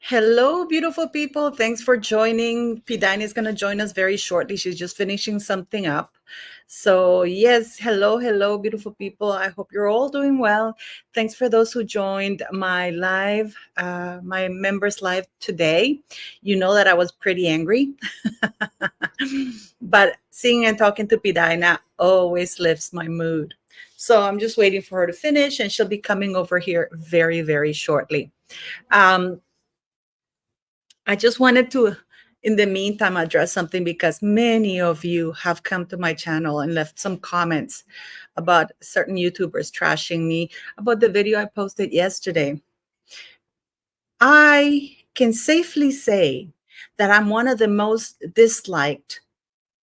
Hello, beautiful people. Thanks for joining. Pidine is going to join us very shortly. She's just finishing something up. So, yes, hello, beautiful people. I hope you're all doing well. Thanks for those who joined my live, my members live today. You know that I was pretty angry, but seeing and talking to Pidina always lifts my mood. So, I'm just waiting for her to finish, and she'll be coming over here very, very shortly. Um, I just wanted to, in the meantime, address something because many of you have come to my channel and left some comments about certain YouTubers trashing me about the video I posted yesterday. I can safely say that I'm one of the most disliked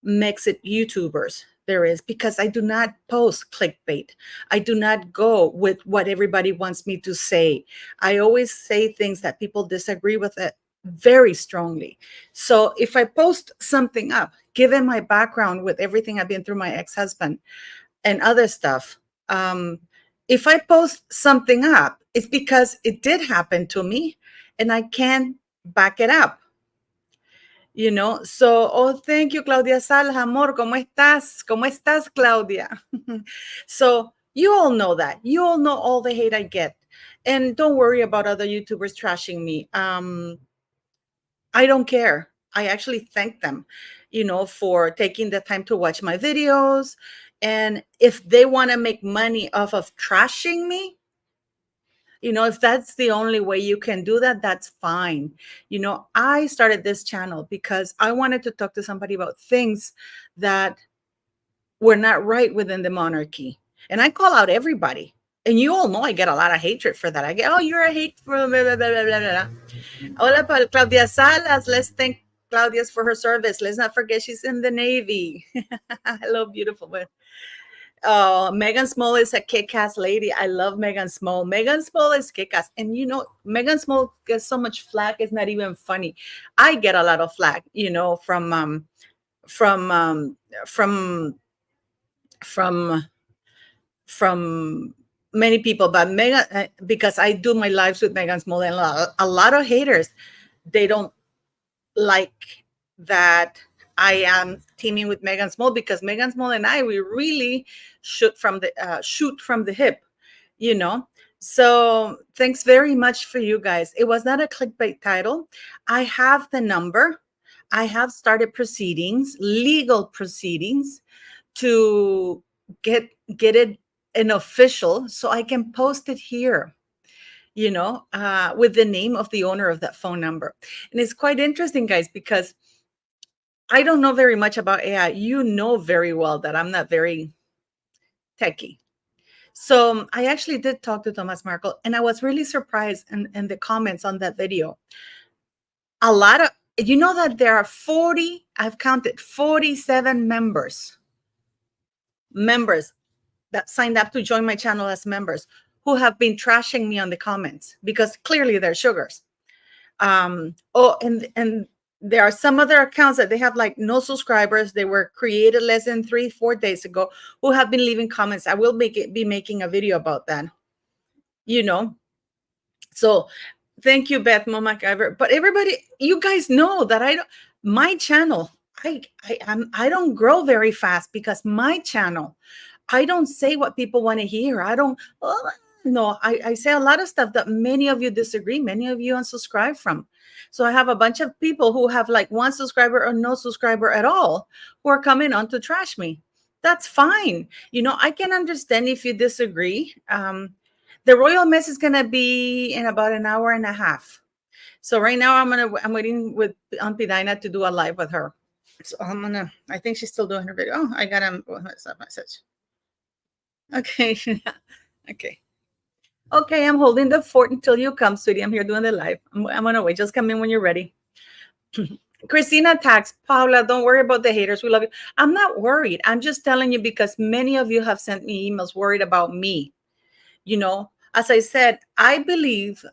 mixed YouTubers there is because I do not post clickbait. I do not go with what everybody wants me to say. I always say things that people disagree with it very strongly. So if I post something up, given my background with everything I've been through, my ex-husband and other stuff, if I post something up, it's because it did happen to me and I can back it up. So, oh, thank you, Claudia Salas, amor. ¿Cómo estás? ¿Cómo estás, Claudia? So, you all know that. You all know all the hate I get. And don't worry about other YouTubers trashing me. I don't care. I actually thank them, for taking the time to watch my videos. And if they want to make money off of trashing me, if that's the only way you can do that, that's fine. I started this channel because I wanted to talk to somebody about things that were not right within the monarchy. And I call out everybody. And you all know I get a lot of hatred for that. I get, oh, you're a hate for blah, blah, blah, blah, blah. Hola, Claudia Salas. Let's thank Claudia's for her service. Let's not forget she's in the Navy. Hello, beautiful. Oh, Megan Small is a kick-ass lady. I love Megan Small. Megan Small is kick-ass. And Megan Small gets so much flack, it's not even funny. I get a lot of flack, from from from many people, but Megan, because I do my lives with Megan Small, and a lot of haters, they don't like that I am teaming with Megan Small, because Megan Small and I, we really shoot from the hip, you know. So thanks very much for you guys. It was not a clickbait title. I have the number. I have started proceedings, legal proceedings, to get it an official so I can post it here, with the name of the owner of that phone number. And it's quite interesting, guys, because I don't know very much about AI. You know very well that I'm not very techy. So I actually did talk to Thomas Markle, and I was really surprised in the comments on that video. A lot of, that there are 40, I've counted 47 members that signed up to join my channel as members who have been trashing me on the comments because clearly they're sugars. And there are some other accounts that they have like no subscribers. They were created less than 3-4 days ago, who have been leaving comments. I will be making a video about that. So thank you, Beth Mo MacGyver. But everybody, you guys know that my channel, I don't grow very fast because my channel, I don't say what people want to hear. I say a lot of stuff that many of you disagree, many of you unsubscribe from. So I have a bunch of people who have like one subscriber or no subscriber at all who are coming on to trash me. That's fine. I can understand if you disagree. The royal mess is gonna be in about an hour and a half. So right now I'm waiting with Aunt Pidina to do a live with her. So I think she's still doing her video. Oh, I got a WhatsApp message. Okay. Okay. Okay, I'm holding the fort until you come, sweetie. I'm here doing the live. I'm on the way. Just come in when you're ready. Christina tags, Paula, don't worry about the haters. We love you. I'm not worried. I'm just telling you because many of you have sent me emails worried about me. As I said, I believe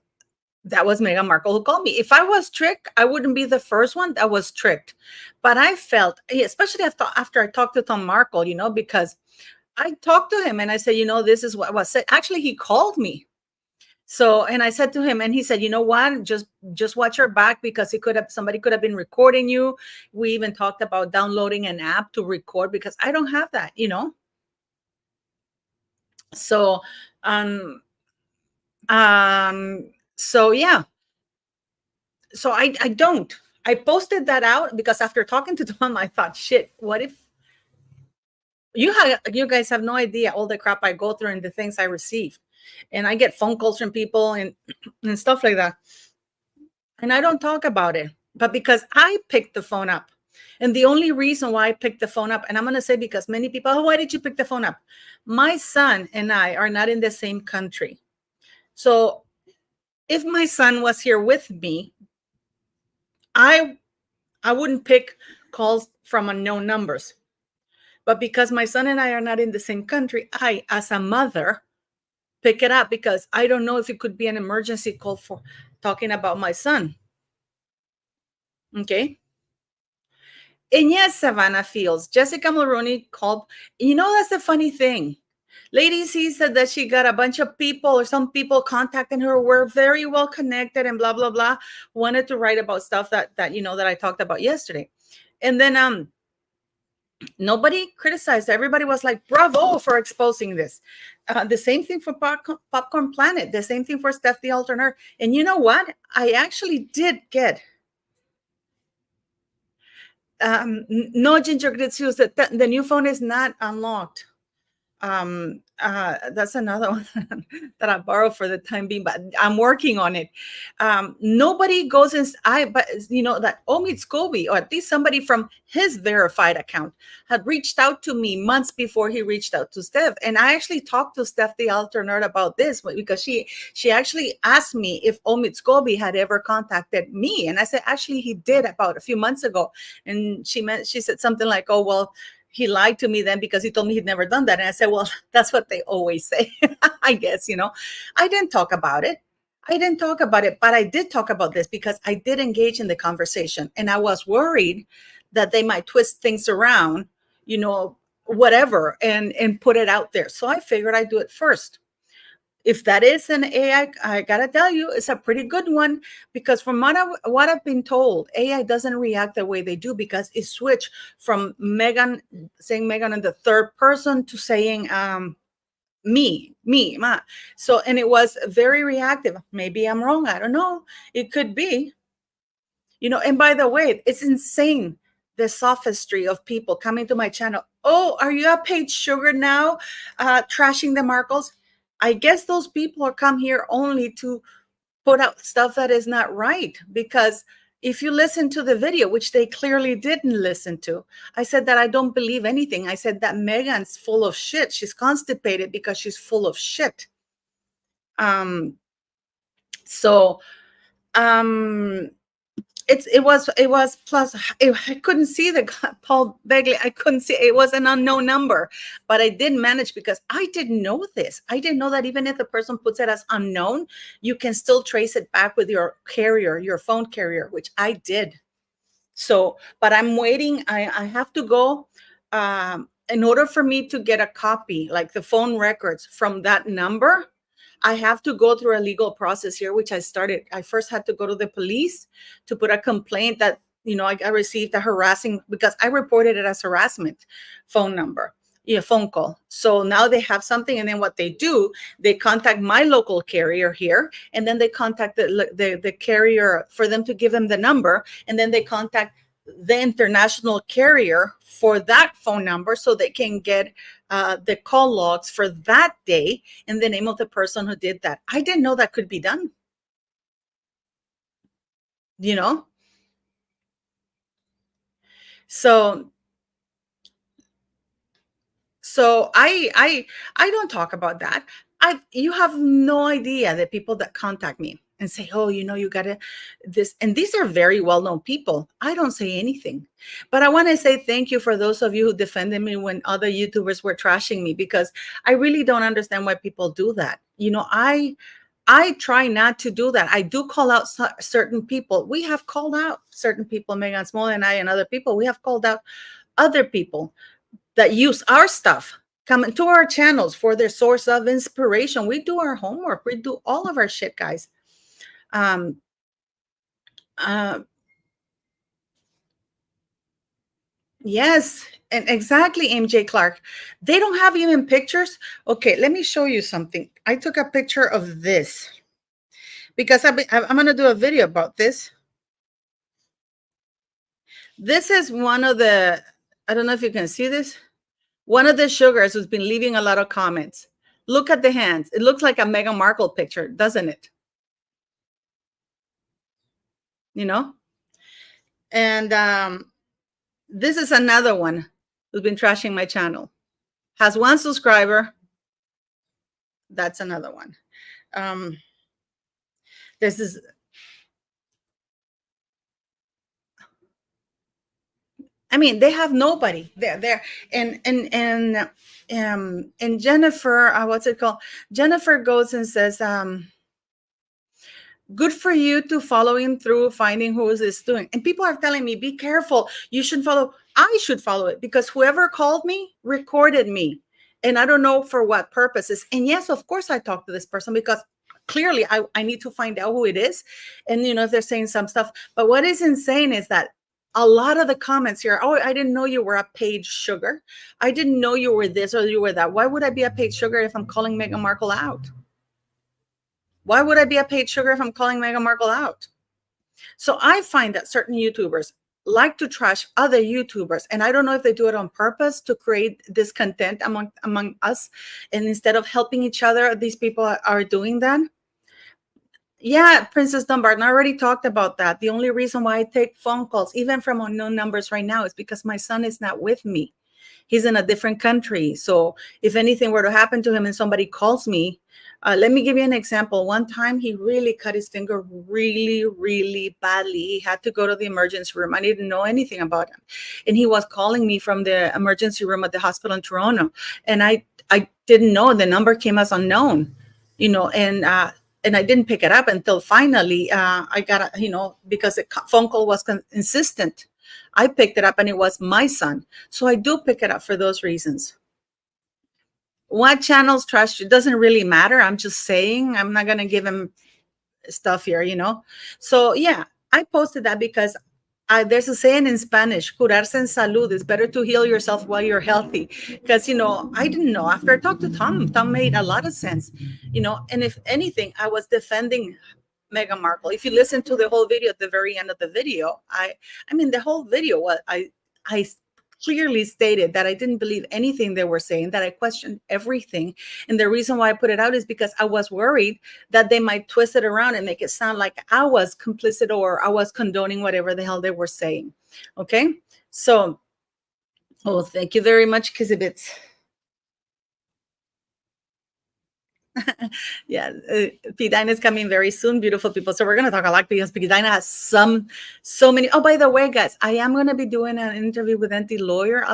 that was Meghan Markle who called me. If I was tricked, I wouldn't be the first one that was tricked. But I felt, especially after I talked to Tom Markle, because I talked to him and I said, this is what was said. Actually, he called me. So, and I said to him, and he said, you know what, just watch your back, because it could have, somebody could have been recording you. We even talked about downloading an app to record, because I don't have that, so um so yeah, so I don't, I posted that out because after talking to Tom, I thought, shit, what if you guys have no idea all the crap I go through and the things I receive, and I get phone calls from people and and stuff like that, and I don't talk about it, but because I picked the phone up. And the only reason why I picked the phone up, and I'm going to say, because many people, oh, why did you pick the phone up? My son and I are not in the same country. So if my son was here with me, I I wouldn't pick calls from unknown numbers. But because my son and I are not in the same country, I, as a mother, pick it up, because I don't know if it could be an emergency call for talking about my son. Okay. And yes, Savannah Fields, Jessica Mulroney called. That's the funny thing. Lady C said that she got a bunch of people, or some people contacting her, were very well connected and blah, blah, blah, wanted to write about stuff that I talked about yesterday. And then nobody criticized. Everybody was like, bravo for exposing this. The same thing for Popcorn Planet, the same thing for Steph the Alternator. And you know what? I actually did get no, Ginger Grits, the new phone is not unlocked. That's another one that I borrowed for the time being, but I'm working on it. Nobody goes in. But that Omid Scobie, or at least somebody from his verified account, had reached out to me months before he reached out to Steph. And I actually talked to Steph the Alter Nerd about this, because she actually asked me if Omid Scobie had ever contacted me. And I said, actually, he did about a few months ago. And she said something like, oh, well, he lied to me then, because he told me he'd never done that. And I said, well, that's what they always say. I guess, I didn't talk about it. But I did talk about this because I did engage in the conversation, and I was worried that they might twist things around, whatever, and put it out there. So I figured I'd do it first. If that is an AI, I gotta tell you, it's a pretty good one, because from what I've been told, AI doesn't react the way they do, because it switched from saying Meghan in the third person to saying me, ma. So, and it was very reactive. Maybe I'm wrong. I don't know. It could be, and by the way, it's insane, the sophistry of people coming to my channel. Oh, are you a paid sugar now? Trashing the Markles. I guess those people are come here only to put out stuff that is not right, because if you listen to the video, which they clearly didn't listen to, I said that I don't believe anything. I said that Meghan's full of shit. She's constipated because she's full of shit. So it was plus I couldn't see the Paul Begley. I couldn't see, it was an unknown number, but I did manage, because I didn't know this. I didn't know that even if the person puts it as unknown, you can still trace it back with your carrier, your phone carrier, which I did. So, but I'm waiting. I have to go, in order for me to get a copy, like the phone records from that number. I have to go through a legal process here, which I started. I first had to go to the police to put a complaint that, I received a harassing, because I reported it as harassment phone number, phone call. So now they have something. And then what they do, they contact my local carrier here, and then they contact the carrier for them to give them the number. And then they contact the international carrier for that phone number, so they can get the call logs for that day and the name of the person who did that. I didn't know that could be done. You know, so I don't talk about that. You have no idea the people that contact me and say, oh, you gotta this, and these are very well-known people. I don't say anything, but I want to say thank you for those of you who defended me when other YouTubers were trashing me, because I really don't understand why people do that. I try not to do that. I do call out certain people. We have called out certain people, Meghan Small and I and other people. We have called out other people that use our stuff coming to our channels for their source of inspiration. We do our homework. We do all of our shit, guys. Um, uh, yes, and exactly, MJ Clark. They don't have even pictures. Okay, let me show you something. I took a picture of this because I'm going to do a video about this. This is one of the, I don't know if you can see this. One of the sugars who's been leaving a lot of comments. Look at the hands. It looks like a Meghan Markle picture, doesn't it? You know? And this is another one who's been trashing my channel. Has one subscriber. That's another one. This is, I mean, they have nobody. They're there. And Jennifer, what's it called? Jennifer goes and says, good for you to following through, finding who is this doing. And people are telling me, be careful. You should follow. I should follow it because whoever called me recorded me. And I don't know for what purposes. And yes, of course, I talked to this person because clearly I need to find out who it is. And, you know, if they're saying some stuff. But what is insane is that a lot of the comments here, oh, I didn't know you were a paid sugar. I didn't know you were this or you were that. Why would I be a paid sugar if I'm calling Meghan Markle out? Why would I be a paid sugar if I'm calling Meghan Markle out? So I find that certain YouTubers like to trash other YouTubers. And I don't know if they do it on purpose to create discontent among us. And instead of helping each other, these people are doing that. Yeah, Princess Dumbarton, I already talked about that. The only reason why I take phone calls, even from unknown numbers right now, is because my son is not with me. He's in a different country. So if anything were to happen to him and somebody calls me, let me give you an example. One time he really cut his finger really, really badly. He had to go to the emergency room. I didn't know anything about him. And he was calling me from the emergency room at the hospital in Toronto. And I didn't know. The number came as unknown, you know, and I didn't pick it up until finally I got, you know, because the phone call was insistent. I picked it up and it was my son. So I do pick it up for those reasons. What channels trash? It doesn't really matter. I'm just saying, I'm not going to give him stuff here, you know? So yeah, I posted that because there's a saying in Spanish, curarse en salud. It's better to heal yourself while you're healthy. Because, you know, I didn't know. After I talked to Tom made a lot of sense, you know, and if anything, I was defending Meghan Markle. If you listen to the whole video at the very end of the video, I mean, the whole video, I clearly stated that I didn't believe anything they were saying, that I questioned everything. And the reason why I put it out is because I was worried that they might twist it around and make it sound like I was complicit or I was condoning whatever the hell they were saying. Okay. So, oh, thank you very much, Kizibits. Yeah, Pidina is coming very soon, beautiful people. So we're going to talk a lot because Pidina has so many. Oh, by the way, guys, I am going to be doing an interview with Auntie Lawyer.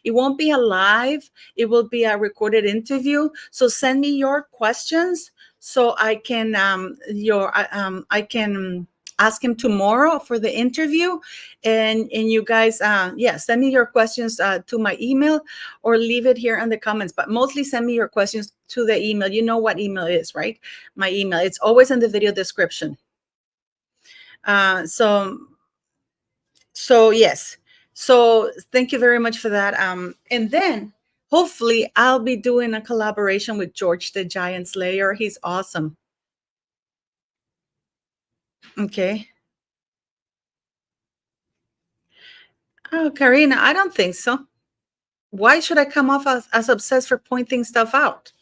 It won't be a live, it will be a recorded interview. So send me your questions so I can, I can ask him tomorrow for the interview. And you guys, send me your questions to my email or leave it here in the comments, but mostly send me your questions to the email. You know what email is, right? My email. It's always in the video description. So yes. So thank you very much for that. And then hopefully I'll be doing a collaboration with George the Giant Slayer. He's awesome. Okay. Oh, Karina, I don't think so. Why should I come off as obsessed for pointing stuff out?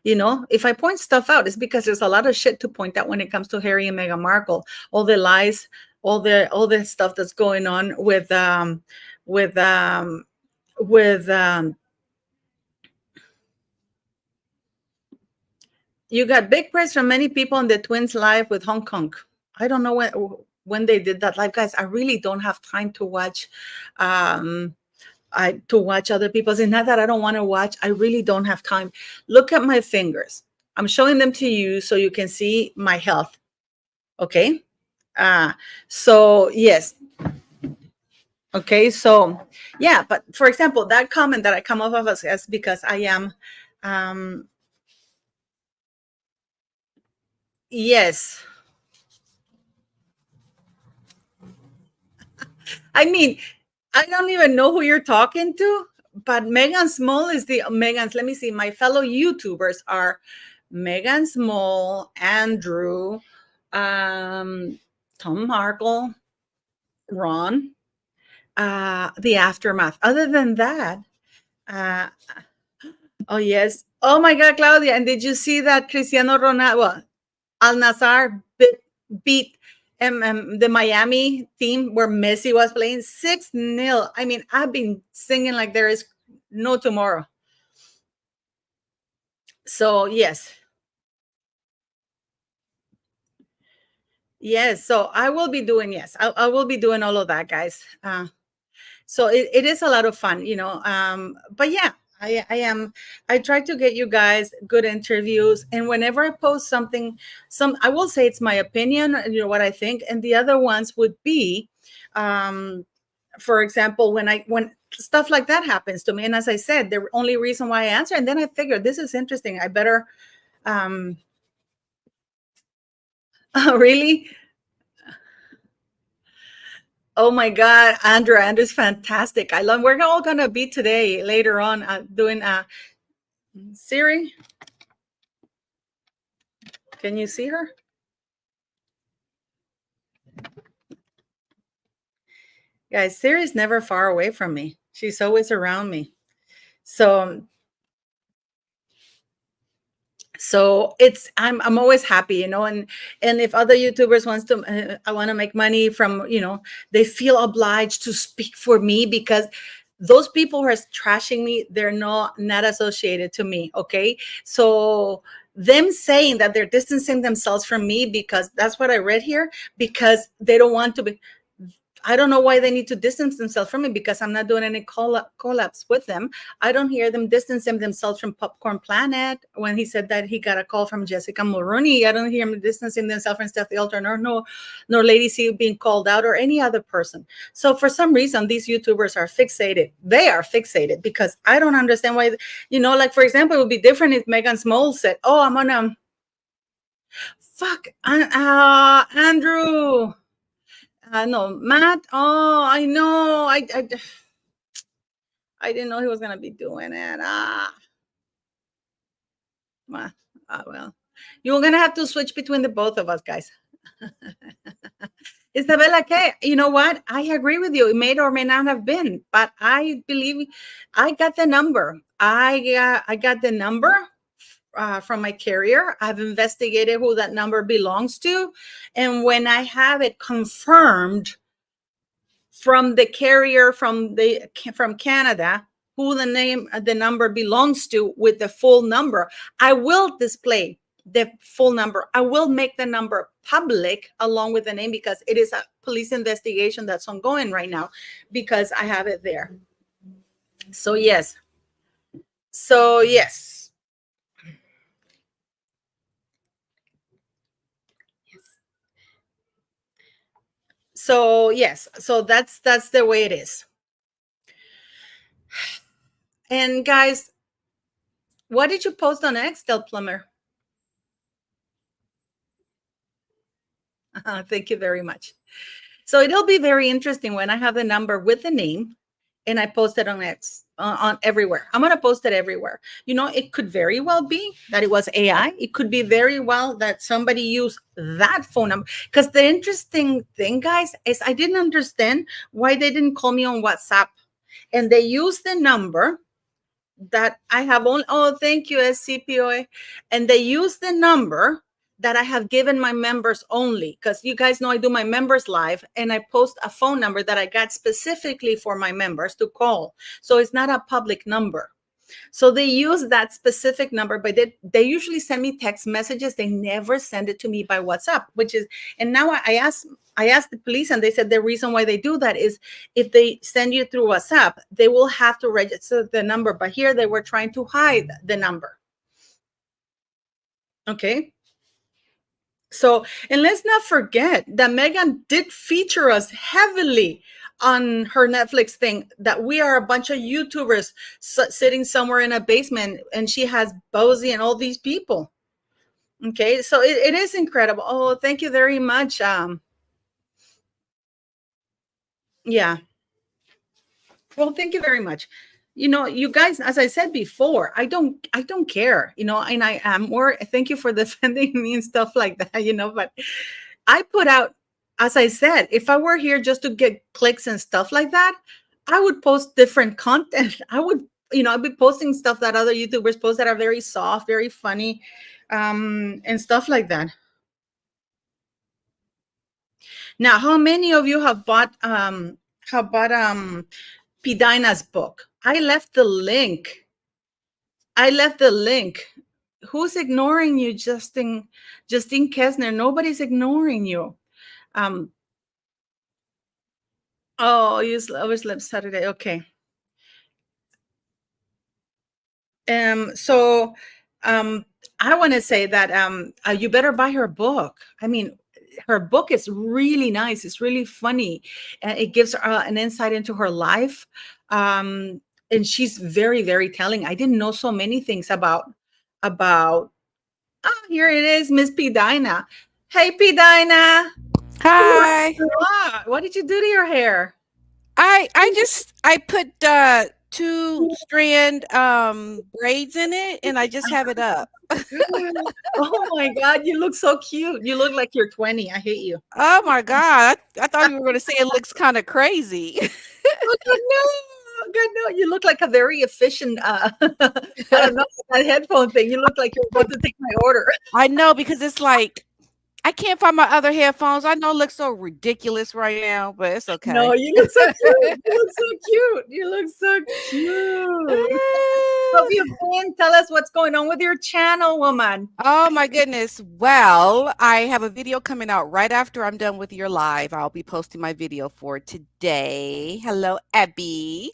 You know, if I point stuff out, it's because there's a lot of shit to point out when it comes to Harry and Meghan Markle. All the lies, all the stuff that's going on with you got big praise from many people in the twins live with Hong Kong. I don't know when they did that live, guys. I really don't have time to watch to watch other people's. It's not that I don't want to watch. I really don't have time. Look at my fingers. I'm showing them to you so you can see my health. Okay. So yes. Okay, so yeah, but for example, that comment that I come off of as because I am, um, yes, I mean, I don't even know who you're talking to, but Megan Small is the Megan's. Let me see. My fellow YouTubers are Megan Small, Andrew, um, Tom Markle, Ron, the Aftermath. Other than that, uh, oh yes. Oh my God, Claudia! And did you see that Cristiano Ronaldo, well, Al Nazar beat the Miami team where Messi was playing 6-0. I mean, I've been singing like there is no tomorrow. So yes, yes. So I will be doing, yes, I will be doing all of that, guys. So it is a lot of fun, but yeah, I try to get you guys good interviews, and whenever I post something, I will say it's my opinion, what I think, and the other ones would be, um for example, when stuff like that happens to me, and as I said, the only reason why I answer, and then I figured this is interesting, I better, um really. Oh my God, Andrew's fantastic. I love. We're all gonna be today later on, doing Siri. Can you see her? Guys, Siri's never far away from me. She's always around me. So it's, I'm always happy, and if other YouTubers wants to, I want to make money from, they feel obliged to speak for me, because those people who are trashing me, they're not associated to me. Okay, so them saying that they're distancing themselves from me, because that's what I read here, because they don't want to be, I don't know why they need to distance themselves from me, because I'm not doing any collabs with them. I don't hear them distancing themselves from Popcorn Planet. When he said that he got a call from Jessica Mulroney, I don't hear him distancing themselves from Steph the Altar, nor Lady C being called out, or any other person. So for some reason, these YouTubers are fixated. They are fixated, because I don't understand why, like, for example, it would be different if Megan Small said, oh, I'm on fuck, Andrew. No, Matt. Oh, I know. I didn't know he was gonna be doing it. Well, well, you're gonna have to switch between the both of us, guys. Isabella, okay, you know what? I agree with you. It may or may not have been, but I believe I got the number. I got the number from my carrier. I've investigated who that number belongs to, and when I have it confirmed from the carrier from Canada, who the number belongs to with the full number, I will display the full number. I will make the number public along with the name, because it is a police investigation that's ongoing right now, because I have it there. So yes. So yes. So yes. So that's the way it is. And guys, what did you post on X, Del Plumber? Thank you very much. So it'll be very interesting when I have the number with the name and I post it on X, on everywhere. I'm going to post it everywhere. It could very well be that it was AI. It could be very well that somebody used that phone number. Because the interesting thing, guys, is I didn't understand why they didn't call me on WhatsApp. And they used the number that I have only, oh, thank you, SCPOA. And they use the number that I have given my members only, because you guys know I do my members live, and I post a phone number that I got specifically for my members to call. So it's not a public number. So they use that specific number, but they usually send me text messages. They never send it to me by WhatsApp, and now I asked the police, and they said the reason why they do that is if they send you through WhatsApp, they will have to register the number. But here they were trying to hide the number. Okay. So, and let's not forget that Meghan did feature us heavily on her Netflix thing that we are a bunch of YouTubers sitting somewhere in a basement, and she has Bozy and all these people. Okay, so it is incredible. Oh, thank you very much. Yeah. Well, thank you very much. You guys, as I said before, I don't care, and I am more, thank you for defending me and stuff like that, but I put out, as I said, if I were here just to get clicks and stuff like that, I would post different content. I'd be posting stuff that other YouTubers post that are very soft, very funny, and stuff like that. Now, how many of you have bought Pidina's book? I left the link. Who's ignoring you, Justine Kessner? Nobody's ignoring you. Um, oh, you overslept Saturday. Okay. So I want to say that you better buy her book. I mean, her book is really nice. It's really funny, and it gives an insight into her life. And she's very, very telling. I didn't know so many things about. Oh, here it is, Miss P. Dinah. Hey, P. Dinah. You look Hi. hot. What did you do to your hair? I put two strand braids in it and I just have it up. Oh my God, you look so cute. You look like you're 20. I hate you. Oh my god. I thought you were gonna say it looks kind of crazy. Oh God, no. Oh God, no. You look like a very efficient, I don't know, that headphone thing. You look like you're about to take my order. I know because it's like I can't find my other headphones. I know it looks so ridiculous right now, but it's No, okay. you look so cute. You look so cute. You look so cute. How have you been? Tell us what's going on with your channel, woman. Oh my goodness. Well, I have a video coming out right after I'm done with your live. I'll be posting my video for today. Hello, Abby.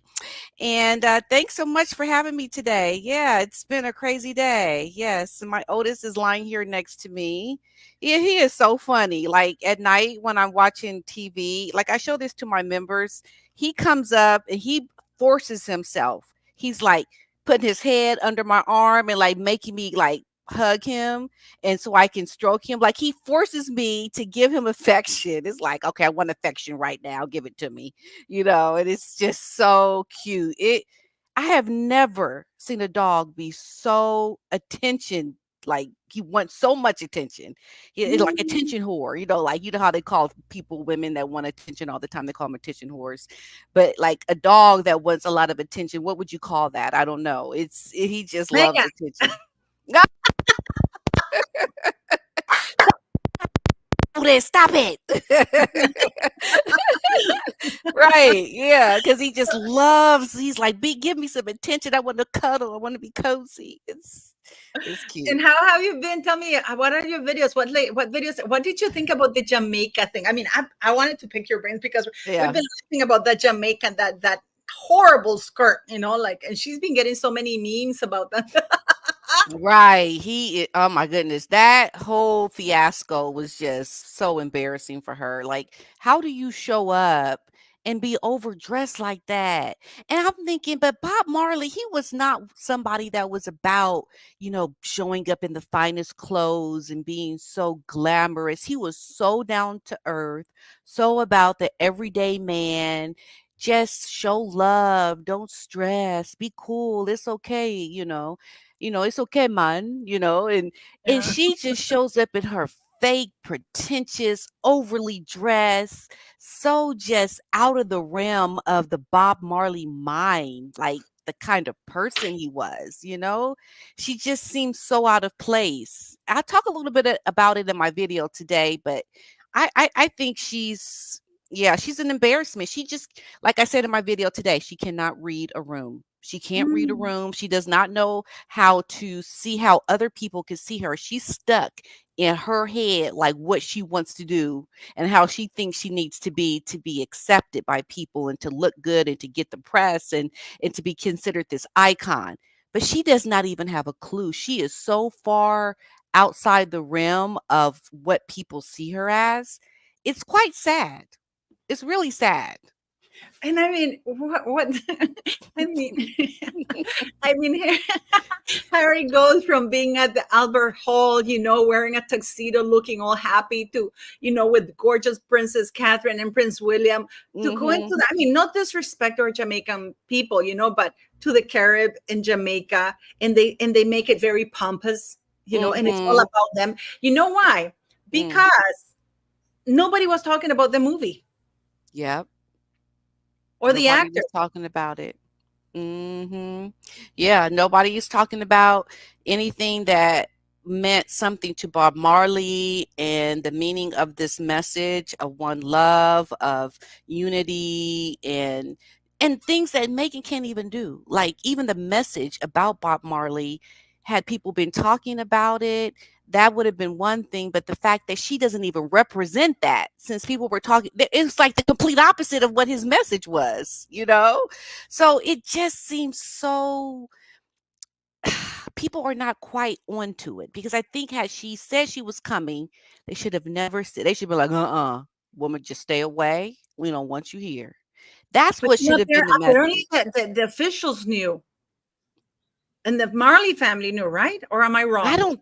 And thanks so much for having me today. Yeah, it's been a crazy day. Yes, and my oldest is lying here next to me. Yeah, he is so funny. Like at night when I'm watching TV, like I show this to my members, he comes up and he forces himself. He's like putting his head under my arm and like making me like hug him and so I can stroke him. Like he forces me to give him affection. It's like, okay, I want affection right now. Give it to me, and it's just so cute. I have never seen a dog be so attention, like he wants so much attention. It's like Mm. attention whore, like how they call people women that want attention all the time. They call them attention whores. But like a dog that wants a lot of attention, what would you call that? I don't know. He just loves Megan. attention. Stop it. Right, yeah, because he just loves he's like, give me some attention, I want to cuddle, I want to be cozy." It's cute. And how have you been? Tell me, what are your videos? What videos? What did you think about the Jamaica thing? I mean, I wanted to pick your brains because we've Yeah. been laughing about that Jamaican, that horrible skirt, like, and she's been getting so many memes about that. Right. Oh my goodness. That whole fiasco was just so embarrassing for her. Like, how do you show up and be overdressed like that? And I'm thinking, but Bob Marley, he was not somebody that was about, showing up in the finest clothes and being so glamorous. He was so down to earth, so about the everyday man. Just show love, don't stress, be cool. It's okay, it's okay, man, and Yeah. she just shows up in her fake, pretentious, overly dressed, so just out of the realm of the Bob Marley mind, like the kind of person he was. She just seems so out of place. I talk a little bit about it in my video today, but I think yeah, she's an embarrassment. She just, like I said in my video today, she cannot read a room. She can't read a Mm. room. She does not know how to see how other people can see her. She's stuck in her head, like what she wants to do and how she thinks she needs to be accepted by people and to look good and to get the press and to be considered this icon. But she does not even have a clue. She is so far outside the realm of what people see her as. It's quite sad. It's really sad. And I mean, what I mean, I mean, Harry goes from being at the Albert Hall, wearing a tuxedo, looking all happy, to, with gorgeous Princess Catherine and Prince William, to going to Mhm. the, I mean, not disrespect our Jamaican people, but to the Carib and Jamaica, and they make it very pompous, and it's all Mhm. about them. You know why? Mm. Because nobody was talking about the movie Yep. or the Nobody actor. was talking about it. Mhm. Yeah, nobody is talking about anything that meant something to Bob Marley and the meaning of this message of one love, of unity, and things that Megan can't even do. Like even the message about Bob Marley, had people been talking about it, that would have been one thing, but the fact that she doesn't even represent that, since people were talking, it's like the complete opposite of what his message was, you know? So it just seems so people are not quite onto it, because I think had she said she was coming, they should have never said, they should be like, woman, just stay away. We don't want you here. That's But what should have been the apparently message. the officials knew, and the Marley family knew, right? Or am I wrong? I don't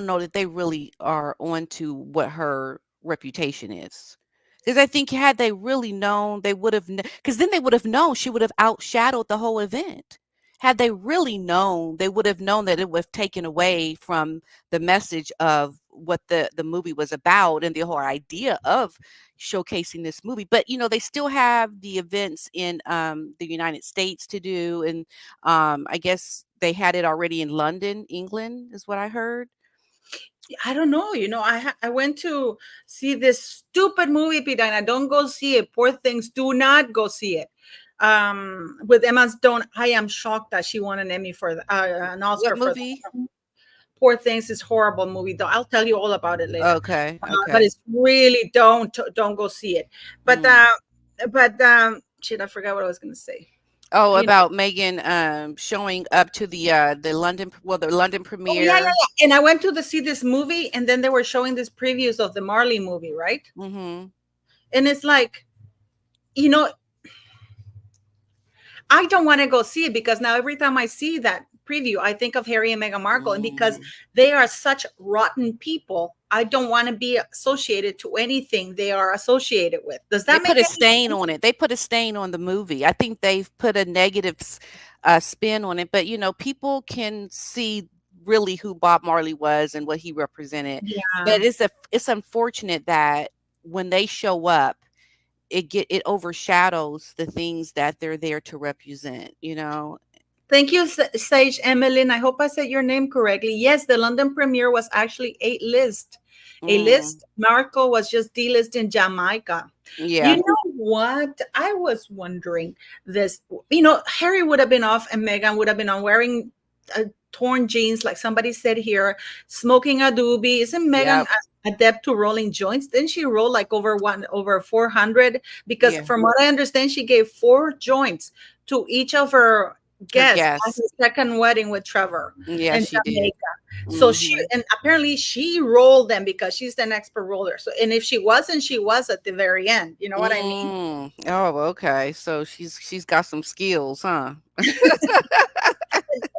know that they really are onto what her reputation is. Because I think had they really known, they would have, because then they would have known she would have outshadowed the whole event. Had they really known, they would have known that it would have taken away from the message of what the movie was about and the whole idea of showcasing this movie. But they still have the events in the United States to do, and I guess they had it already in London, England, is what I heard. I don't know. I went to see this stupid movie, Pidana. Don't go see it. Poor things. Do not go see it. With Emma Stone, I am shocked that she won an Emmy an What Oscar for movie? that. Poor things is horrible movie. Though I'll tell you all about it later. Okay, But okay. it's really don't go see it. But Mm. shit, I forgot what I was gonna say. Oh, You know, about Megan showing up to the London, well, the London oh yeah, yeah, premiere. yeah. And I went to see this movie, and then they were showing this previews of the Marley movie, right? Mhm. And it's like, you know, I don't want to go see it because now every time I see that preview, I think of Harry and Meghan Markle, and because Mm. they are such rotten people, I don't want to be associated to anything they are associated with. Does They that put make a any stain sense? on it. They put a stain on the movie. I think they've put a negative spin on it, but people can see really who Bob Marley was and what he represented. Yeah. But it's unfortunate that when they show up, it overshadows the things that they're there to represent. Thank you, Sage Emmeline. I hope I said your name correctly. Yes, the London premiere was actually A-list. Mm, A-list. Marco was just D-list in Jamaica. You yeah, know what? I was wondering this. Harry would have been off and Meghan would have been on wearing torn jeans, like somebody said here, smoking a doobie. Isn't Meghan yep, adept to rolling joints? Didn't she roll like over 400? Because yeah. from what I understand, she gave 4 joints to each of her Her guests at guess. his second wedding with Trevor Yeah, in she did. Jamaica. So Mhm. and apparently she rolled them because she's an expert roller. So, and if she wasn't, she was at the very end. You know what I mean? Mm. Oh, okay. So she's got some skills, huh? I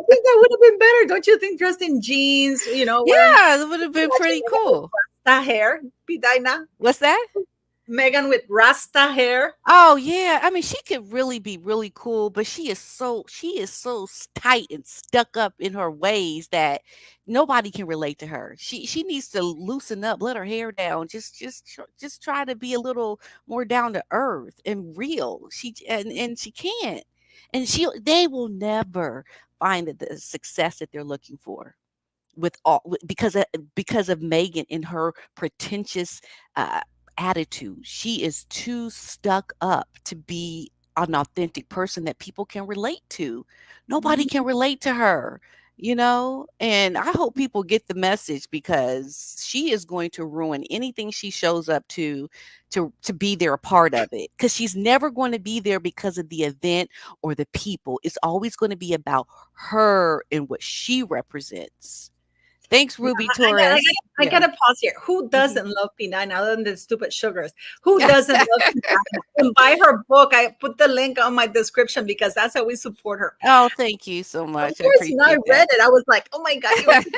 think that would have been better, don't you think? Dressed in jeans, wearing, Yeah, it would have been imagine pretty Megan with cool. Rasta hair, Pidaina. What's that? Megan with Rasta hair. Oh yeah, I mean she could really be really cool, but she is so tight and stuck up in her ways that nobody can relate to her. She needs to loosen up, let her hair down, just try to be a little more down to earth and real. And she can't, and they will never find the success that they're looking for because of Megan and her pretentious uh, attitude. She is too stuck up to be an authentic person that people can relate to. Nobody can relate to her. And I hope people get the message, because she is going to ruin anything she shows up to be there a part of it, because she's never going to be there because of the event or the people. It's always going to be about her and what she represents. Thanks, Ruby Torres. I Yeah. gotta pause here. Who Mhm. doesn't love P9 other than the stupid sugars? Who doesn't love P9? And buy her book. I put the link on my description because that's how we support her. Oh, thank you so Of much. I course, I appreciate read that. it. I was like, oh my God, you have to.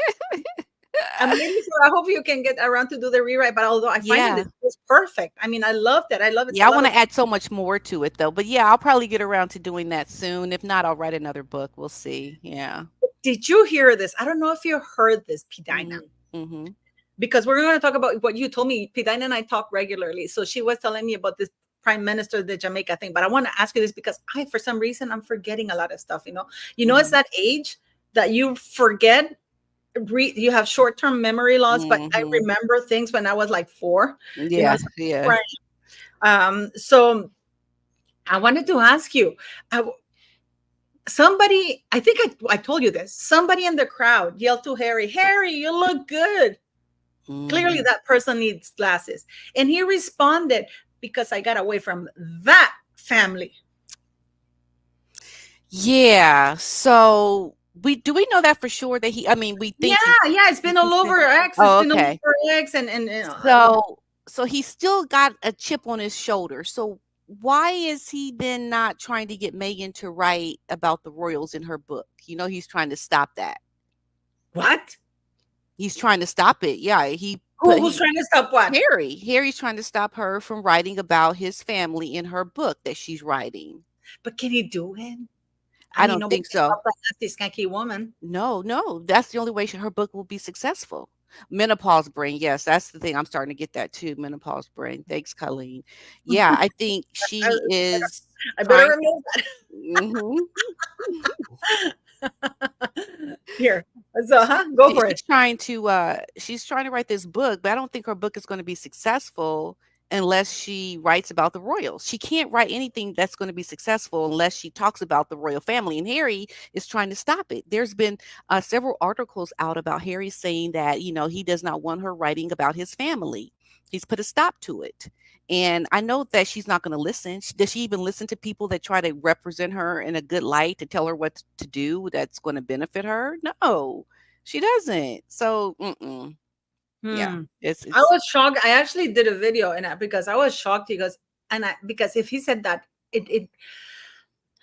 I'm really sure. I hope you can get around to do the rewrite. But although I find Yeah. it was perfect. I mean, I loved it. I love it. Yeah, A I lot want of. to add so much more to it though. But yeah, I'll probably get around to doing that soon. If not, I'll write another book. We'll see. Yeah. Did you hear this? I don't know if you heard this, Pidina, Mm-hmm. because we're going to talk about what you told me. Pidina and I talk regularly. So she was telling me about this prime minister, the Jamaica thing. But I want to ask you this because for some reason, I'm forgetting a lot of stuff. It's Mm-hmm. that age that you forget. You have short-term memory loss, but I Mm-hmm. remember things when I was like 4. Yeah. It's like, Yeah. right. So I wanted to ask you, uh, somebody, I think I told you this, somebody in the crowd yelled to Harry, Harry, you look good. Clearly Mm-hmm. that person needs glasses. And he responded, because I got away from that family. Yeah. So we know that for sure that he. I mean, we Yeah, think he. yeah, it's been all over X. It's Oh, been all okay. over X. And So he's still got a chip on his shoulder. So why is he then not trying to get Meghan to write about the royals in her book? He's trying to stop that. what? He's trying to stop it. Yeah, he put Who's he trying to stop what? Harry's trying to stop her from writing about his family in her book that she's writing. But can he do it? I I mean, don't nobody think can so. stop that nasty, skanky woman. No, no, that's the only way her book will be successful. Menopause brain, yes, that's the thing. I'm starting to get that too. Menopause brain. Thanks, Colleen. Yeah, I think I, she is I better trying. remove Mhm. that. Here. So, go for it. She's trying to write this book, but I don't think her book is going to be successful unless she writes about the royals. She can't write anything that's going to be successful unless she talks about the royal family. And Harry is trying to stop it. There's been several articles out about Harry saying that he does not want her writing about his family. He's put a stop to it. And I know that she's not going to listen. Does she even listen to people that try to represent her in a good light to tell her what to do that's going to benefit her? No, she doesn't. So, yeah, Hmm. I it's was shocked. I actually did a video because I was shocked because if he said that, it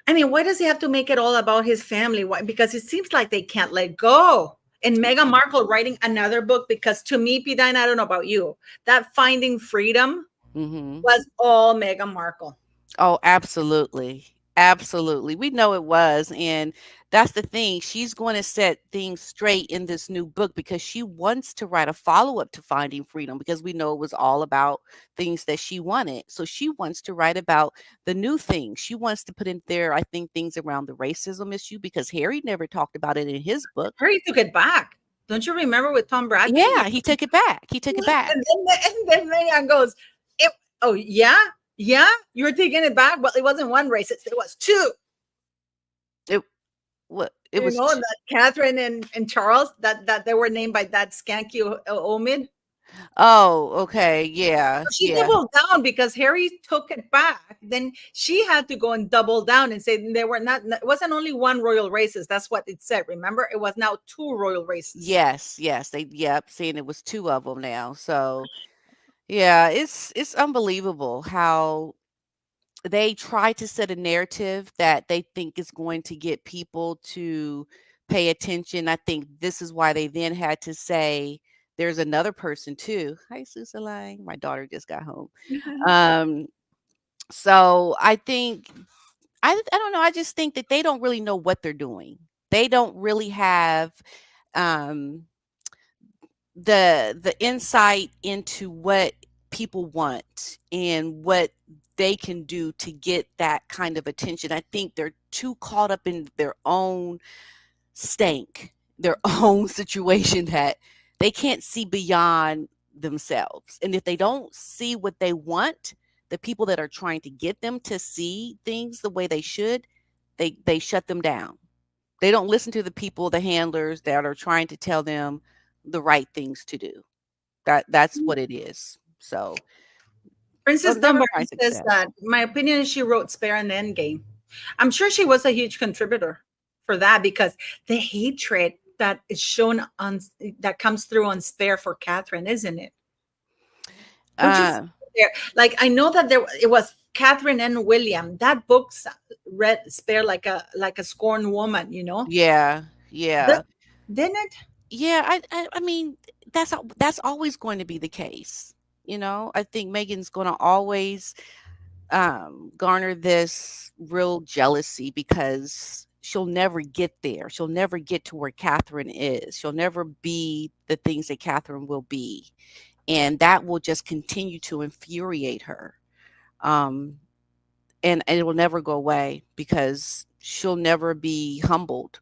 I mean, why does he have to make it all about his family? Why? Because it seems like they can't let go. And Meghan Markle writing another book, because to me, Pidine, I don't know about you, that Finding Freedom hmm was all Meghan Markle. Oh, absolutely. Absolutely. We know it was. And that's the thing. She's going to set things straight in this new book because she wants to write a follow up to Finding Freedom because we know it was all about things that she wanted. So she wants to write about the new things. She wants to put in there, I think, things around the racism issue because Harry never talked about it in his book. Harry took it back. Don't you remember with Tom Bradley? Yeah, he took it back. He took it back. And then Meghan goes, oh, yeah? Yeah? You were taking it back? Well, it wasn't one racist, it was two. It what it You was know, that Catherine and Charles, that they were named by that skanky Omid. Oh, okay. Yeah. She Yeah. doubled down because Harry took it back. Then she had to go and double down and say they were not. It wasn't only one royal racist. That's what it said. Remember, it was now two royal races. Yes, yes, saying it was 2 of them now. So, yeah, it's unbelievable how they try to set a narrative that they think is going to get people to pay attention. I think this is why they then had to say there's another person too. Hi, Susaline. My daughter just got home. Um, so I think I don't know. I just think that they don't really know what they're doing. They don't really have um the insight into what people want and what they can do to get that kind of attention. I think they're too caught up in their own stank, their own situation that they can't see beyond themselves. And if they don't see what they want, the people that are trying to get them to see things the way they should, they shut them down. They don't listen to the people, the handlers that are trying to tell them the right things to do. That's what it is. So, Princess they'll never Dunbar find says success. that, my opinion is she wrote Spare and Endgame. I'm sure she was a huge contributor for that because the hatred. that is shown on that comes through on Spare for Catherine, isn't it? Don't you see Uh, it there? Like I know that there it was Catherine and William. That book's read Spare like a scorned woman, you know? yeah, The, yeah. didn't it? Yeah, I mean, that's always going to be the case. I think Megan's going to always garner this real jealousy because she'll never get there. She'll never get to where Catherine is. She'll never be the things that Catherine will be, and that will just continue to infuriate her. Um, and it will never go away because she'll never be humbled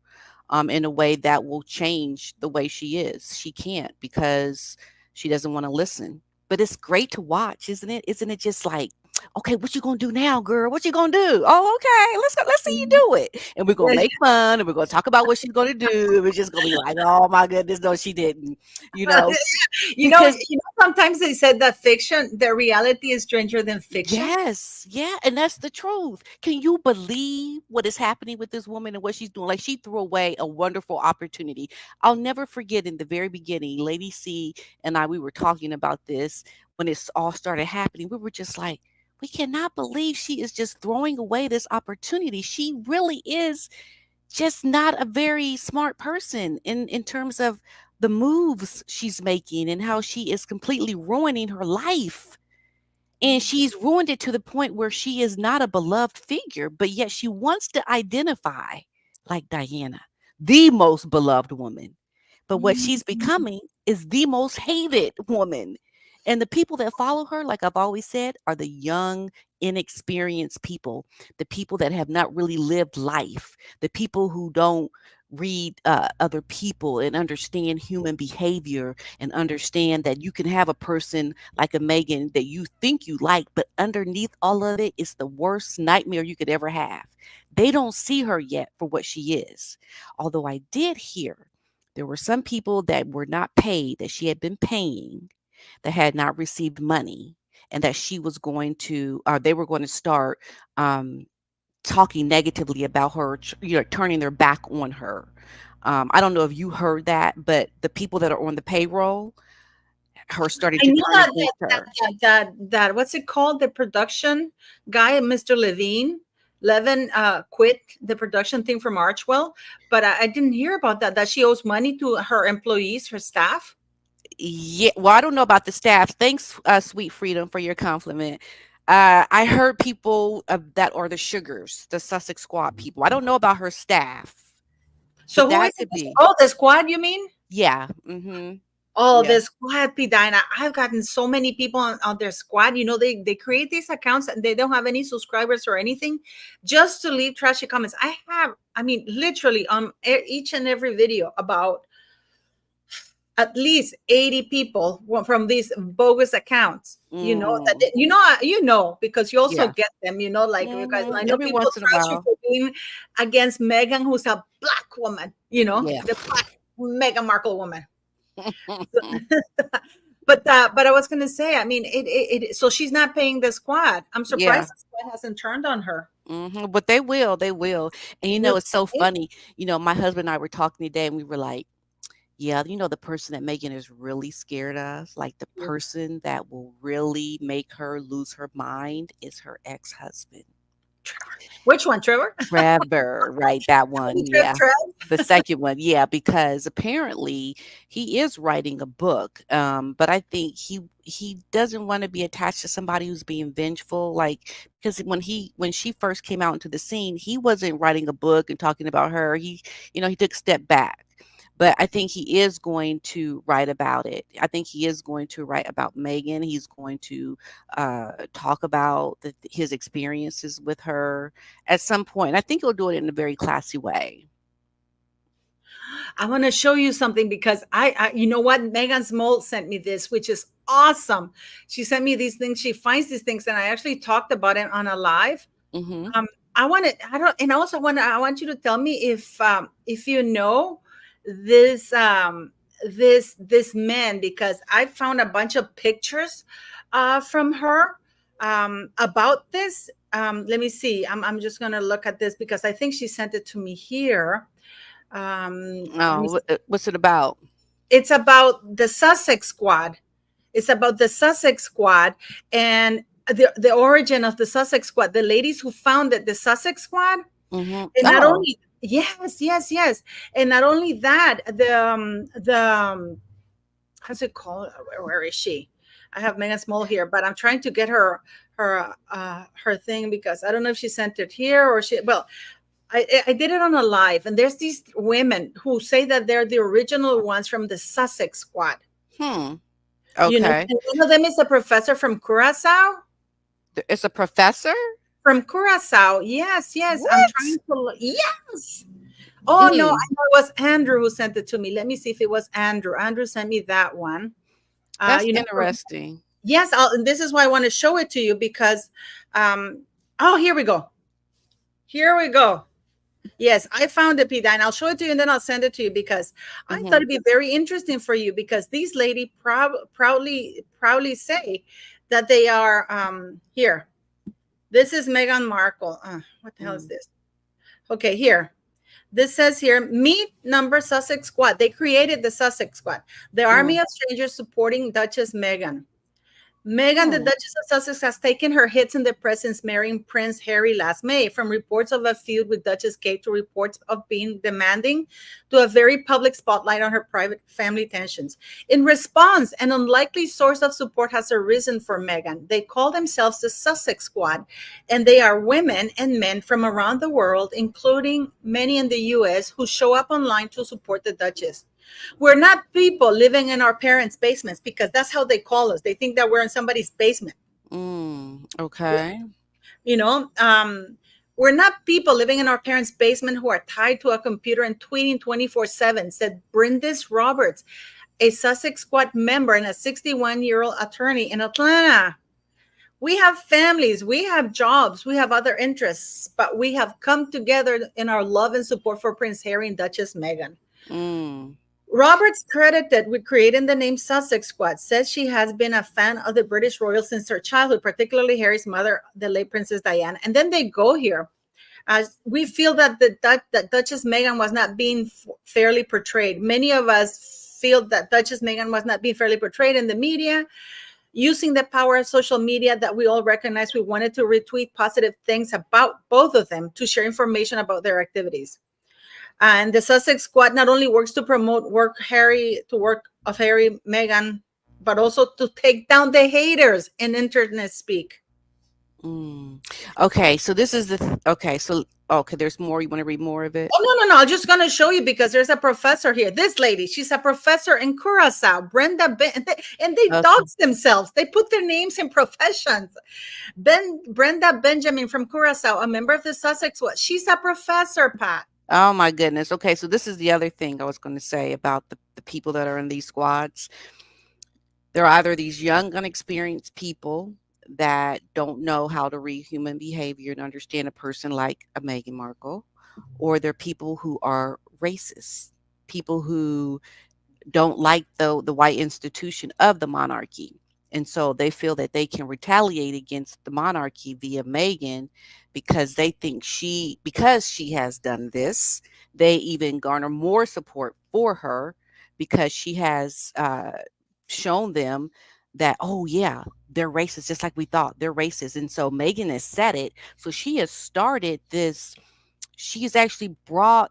in a way that will change the way she is. She can't because she doesn't want to listen. But it's great to watch, isn't it? Isn't it just like, okay, what you gonna do now, girl? What you gonna do? Oh, okay, let's go. Let's see you do it, and we're gonna make fun, and we're gonna talk about what she's gonna do. We're just gonna be like, oh my goodness, no, she didn't. You know, because Sometimes they said that the reality is stranger than fiction. yes, yeah, and that's the truth. Can you believe what is happening with this woman and what she's doing? Like she threw away a wonderful opportunity. I'll never forget in the very beginning, Lady C and I we were talking about this when it all started happening. We were just like, we cannot believe she is just throwing away this opportunity. She really is just not a very smart person in terms of the moves she's making and how she is completely ruining her life, and she's ruined it to the point where she is not a beloved figure, but yet she wants to identify like Diana, the most beloved woman. But what she's becoming is the most hated woman. And the people that follow her, like I've always said, are the young, inexperienced people, the people that have not really lived life, the people who don't read other people and understand human behavior and understand that you can have a person like a Megan that you think you like, but underneath all of it is the worst nightmare you could ever have. They don't see her yet for what she is. Although I did hear there were some people that were not paid, that she had been paying, that had not received money, and that she was going to, or they were going to start um, talking negatively about her, turning their back on her. I don't know if you heard that, but the people that are on the payroll, her starting I to know turn that against her. what's it called? The production guy, Mr. Levine. Levin quit the production thing from Archwell, but I didn't hear about that. That she owes money to her employees, her staff. Yeah, well, I don't know about the staff. Thanks, Sweet Freedom, for your compliment. I heard people that are the sugars, the Sussex Squad people. I don't know about her staff, So but who that is it? could be. Oh, the squad, you mean? Yeah. Mm-hmm. Oh, Yeah. the squad, Pidina. I've gotten so many people on their squad. They create these accounts and they don't have any subscribers or anything, just to leave trashy comments. I mean, literally on each and every video about at least 80 people from these bogus accounts. Mm, Because you also yeah. get them. Like you guys. I know Every people once in a trash you while. for being against Meghan, who's a black woman. Yeah. The black Meghan Markle woman. But I was gonna say, I mean, so she's not paying the squad. I'm Yeah. surprised the squad hasn't turned on her. But they will. They will. And Will it's so they? funny. My husband and I were talking today, and we were like, yeah, the person that Megan is really scared of, like the person that will really make her lose her mind is her ex-husband. Trevor. Which one, Trevor? Trevor, right? That one, Trev, yeah. Trev? The second one, yeah, because apparently he is writing a book. But I think he doesn't want to be attached to somebody who's being vengeful. Like because when she first came out into the scene, he wasn't writing a book and talking about her. He took a step back. But I think he is going to write about it. I think he is going to write about Megan. He's going to talk about his experiences with her at some point. I think he'll do it in a very classy way. I want to show you something because you know what? Megan's Mold sent me this, which is awesome. She sent me these things. She finds these things, and I actually talked about it on a live. Hmm. Um, I want to. I don't. And also, I want you to tell me if you know this this man, because I found a bunch of pictures from her about this. Let me see. I'm just gonna look at this because I think she sent it to me here. Let me Oh, see. what's it about? It's about the Sussex Squad. It's about the Sussex Squad and the origin of the Sussex Squad, the ladies who founded the Sussex Squad. Mm-hmm. And not Oh. only, yes, yes, yes. And not only that, how's it called? Where is she? I have Megan Small here, but I'm trying to get her thing because I don't know if she sent it here or she. Well, I did it on a live, and there's these women who say that they're the original ones from the Sussex Squad. Hmm. You know, Okay. and one of them is a professor from Curacao. It's a professor? From Curacao, yes, yes. I'm What? trying to. Yes. Oh no, I Mm, know it was Andrew who sent it to me. Let me see if it was Andrew. Andrew sent me that one. that's You know, interesting. yes. And this is why I want to show it to you because, um, oh, here we go. Here we go. Yes, I found it, Pita, and I'll show it to you, and then I'll send it to you because I thought Mm-hmm. it'd be very interesting for you because these lady proudly say that they are here. This is Meghan Markle. What the hell is Mm, this? Okay, here. This says here, meet number Sussex Squad. They created the Sussex Squad, the army mm, of strangers supporting Duchess Meghan. Meghan, the mm, Duchess of Sussex, has taken her hits in the press since marrying Prince Harry last May, from reports of a feud with Duchess Kate to reports of being demanding to a very public spotlight on her private family tensions. In response, an unlikely source of support has arisen for Meghan. They call themselves the Sussex Squad, and they are women and men from around the world, including many in the US, who show up online to support the Duchess. We're not people living in our parents' basements because that's how they call us. They think that we're in somebody's basement. mm. Okay. You know, we're not people living in our parents' basement who are tied to a computer and tweeting 24/7, said Brindis Roberts, a Sussex Squad member and a 61-year-old attorney in Atlanta. We have families, we have jobs, we have other interests, but we have come together in our love and support for Prince Harry and Duchess Meghan. Mm, Roberts, credited with creating the name Sussex Squad, says she has been a fan of the British royals since her childhood, particularly Harry's mother, the late Princess Diana. And then they go here. As we feel that that Duchess Meghan was not being fairly portrayed. Many of us feel that Duchess Meghan was not being fairly portrayed in the media. Using the power of social media that we all recognize, we wanted to retweet positive things about both of them to share information about their activities. And the Sussex Squad not only works to promote work of Harry, Meghan, but also to take down the haters in internet speak. mm. Okay, so this is okay, so okay, there's more. You want to read more of it? Oh no, no, no! I'm just gonna show you because there's a professor here. This lady, she's a professor in Curacao. And they Okay. dox themselves. They put their names and professions. Brenda Benjamin from Curacao, a member of the Sussex Squad. She's a professor, Pat. Oh my goodness. Okay, so this is the other thing I was going to say about the people that are in these squads. They're either these young, unexperienced people that don't know how to read human behavior and understand a person like a Meghan Markle, or they're people who are racist, people who don't like the white institution of the monarchy. And so they feel that they can retaliate against the monarchy via Meghan because they think because she has done this, they even garner more support for her because she has shown them that, oh, yeah, they're racist, just like we thought they're racist. And so Meghan has said it. So she has started this, she has actually brought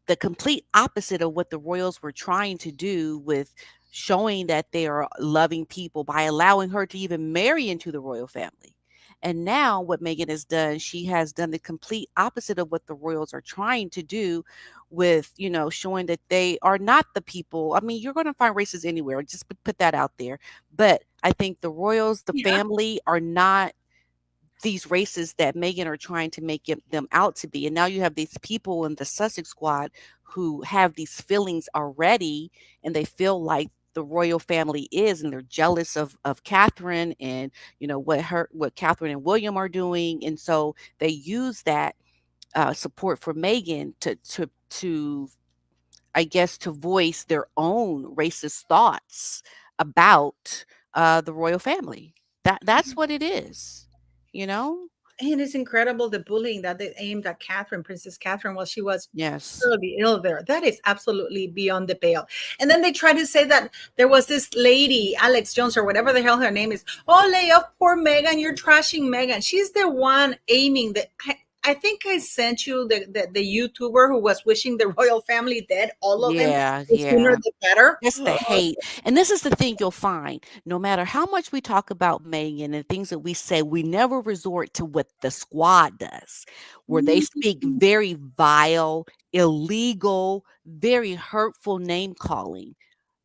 the complete opposite of what the royals were trying to do with showing that they are loving people by allowing her to even marry into the royal family. And now what Meghan has done, she has done the complete opposite of what the royals are trying to do with, showing that they are not the people. I mean, you're going to find races anywhere. Just put that out there. But I think the royals, the Yeah. family are not these races that Meghan are trying to make them out to be. And now you have these people in the Sussex Squad who have these feelings already, and they feel like the royal family is, and they're jealous of Catherine and what Catherine and William are doing, and so they use that support for Meghan to I guess to voice their own racist thoughts about the royal family. That's what it is, you know. And it's incredible the bullying that they aimed at Catherine, Princess Catherine, while she was Yes. really ill there. That is absolutely beyond the pale. And then they try to say that there was this lady, Alex Jones, or whatever the hell her name is. Oh, lay off poor Meghan. You're trashing Meghan. She's the one aiming the. I think I sent you the YouTuber who was wishing the royal family dead, all of them, Yeah, the sooner yeah. the better. Just the hate. And this is the thing you'll find. No matter how much we talk about Megan and things that we say, we never resort to what the squad does, where they speak very vile, illegal, very hurtful name calling.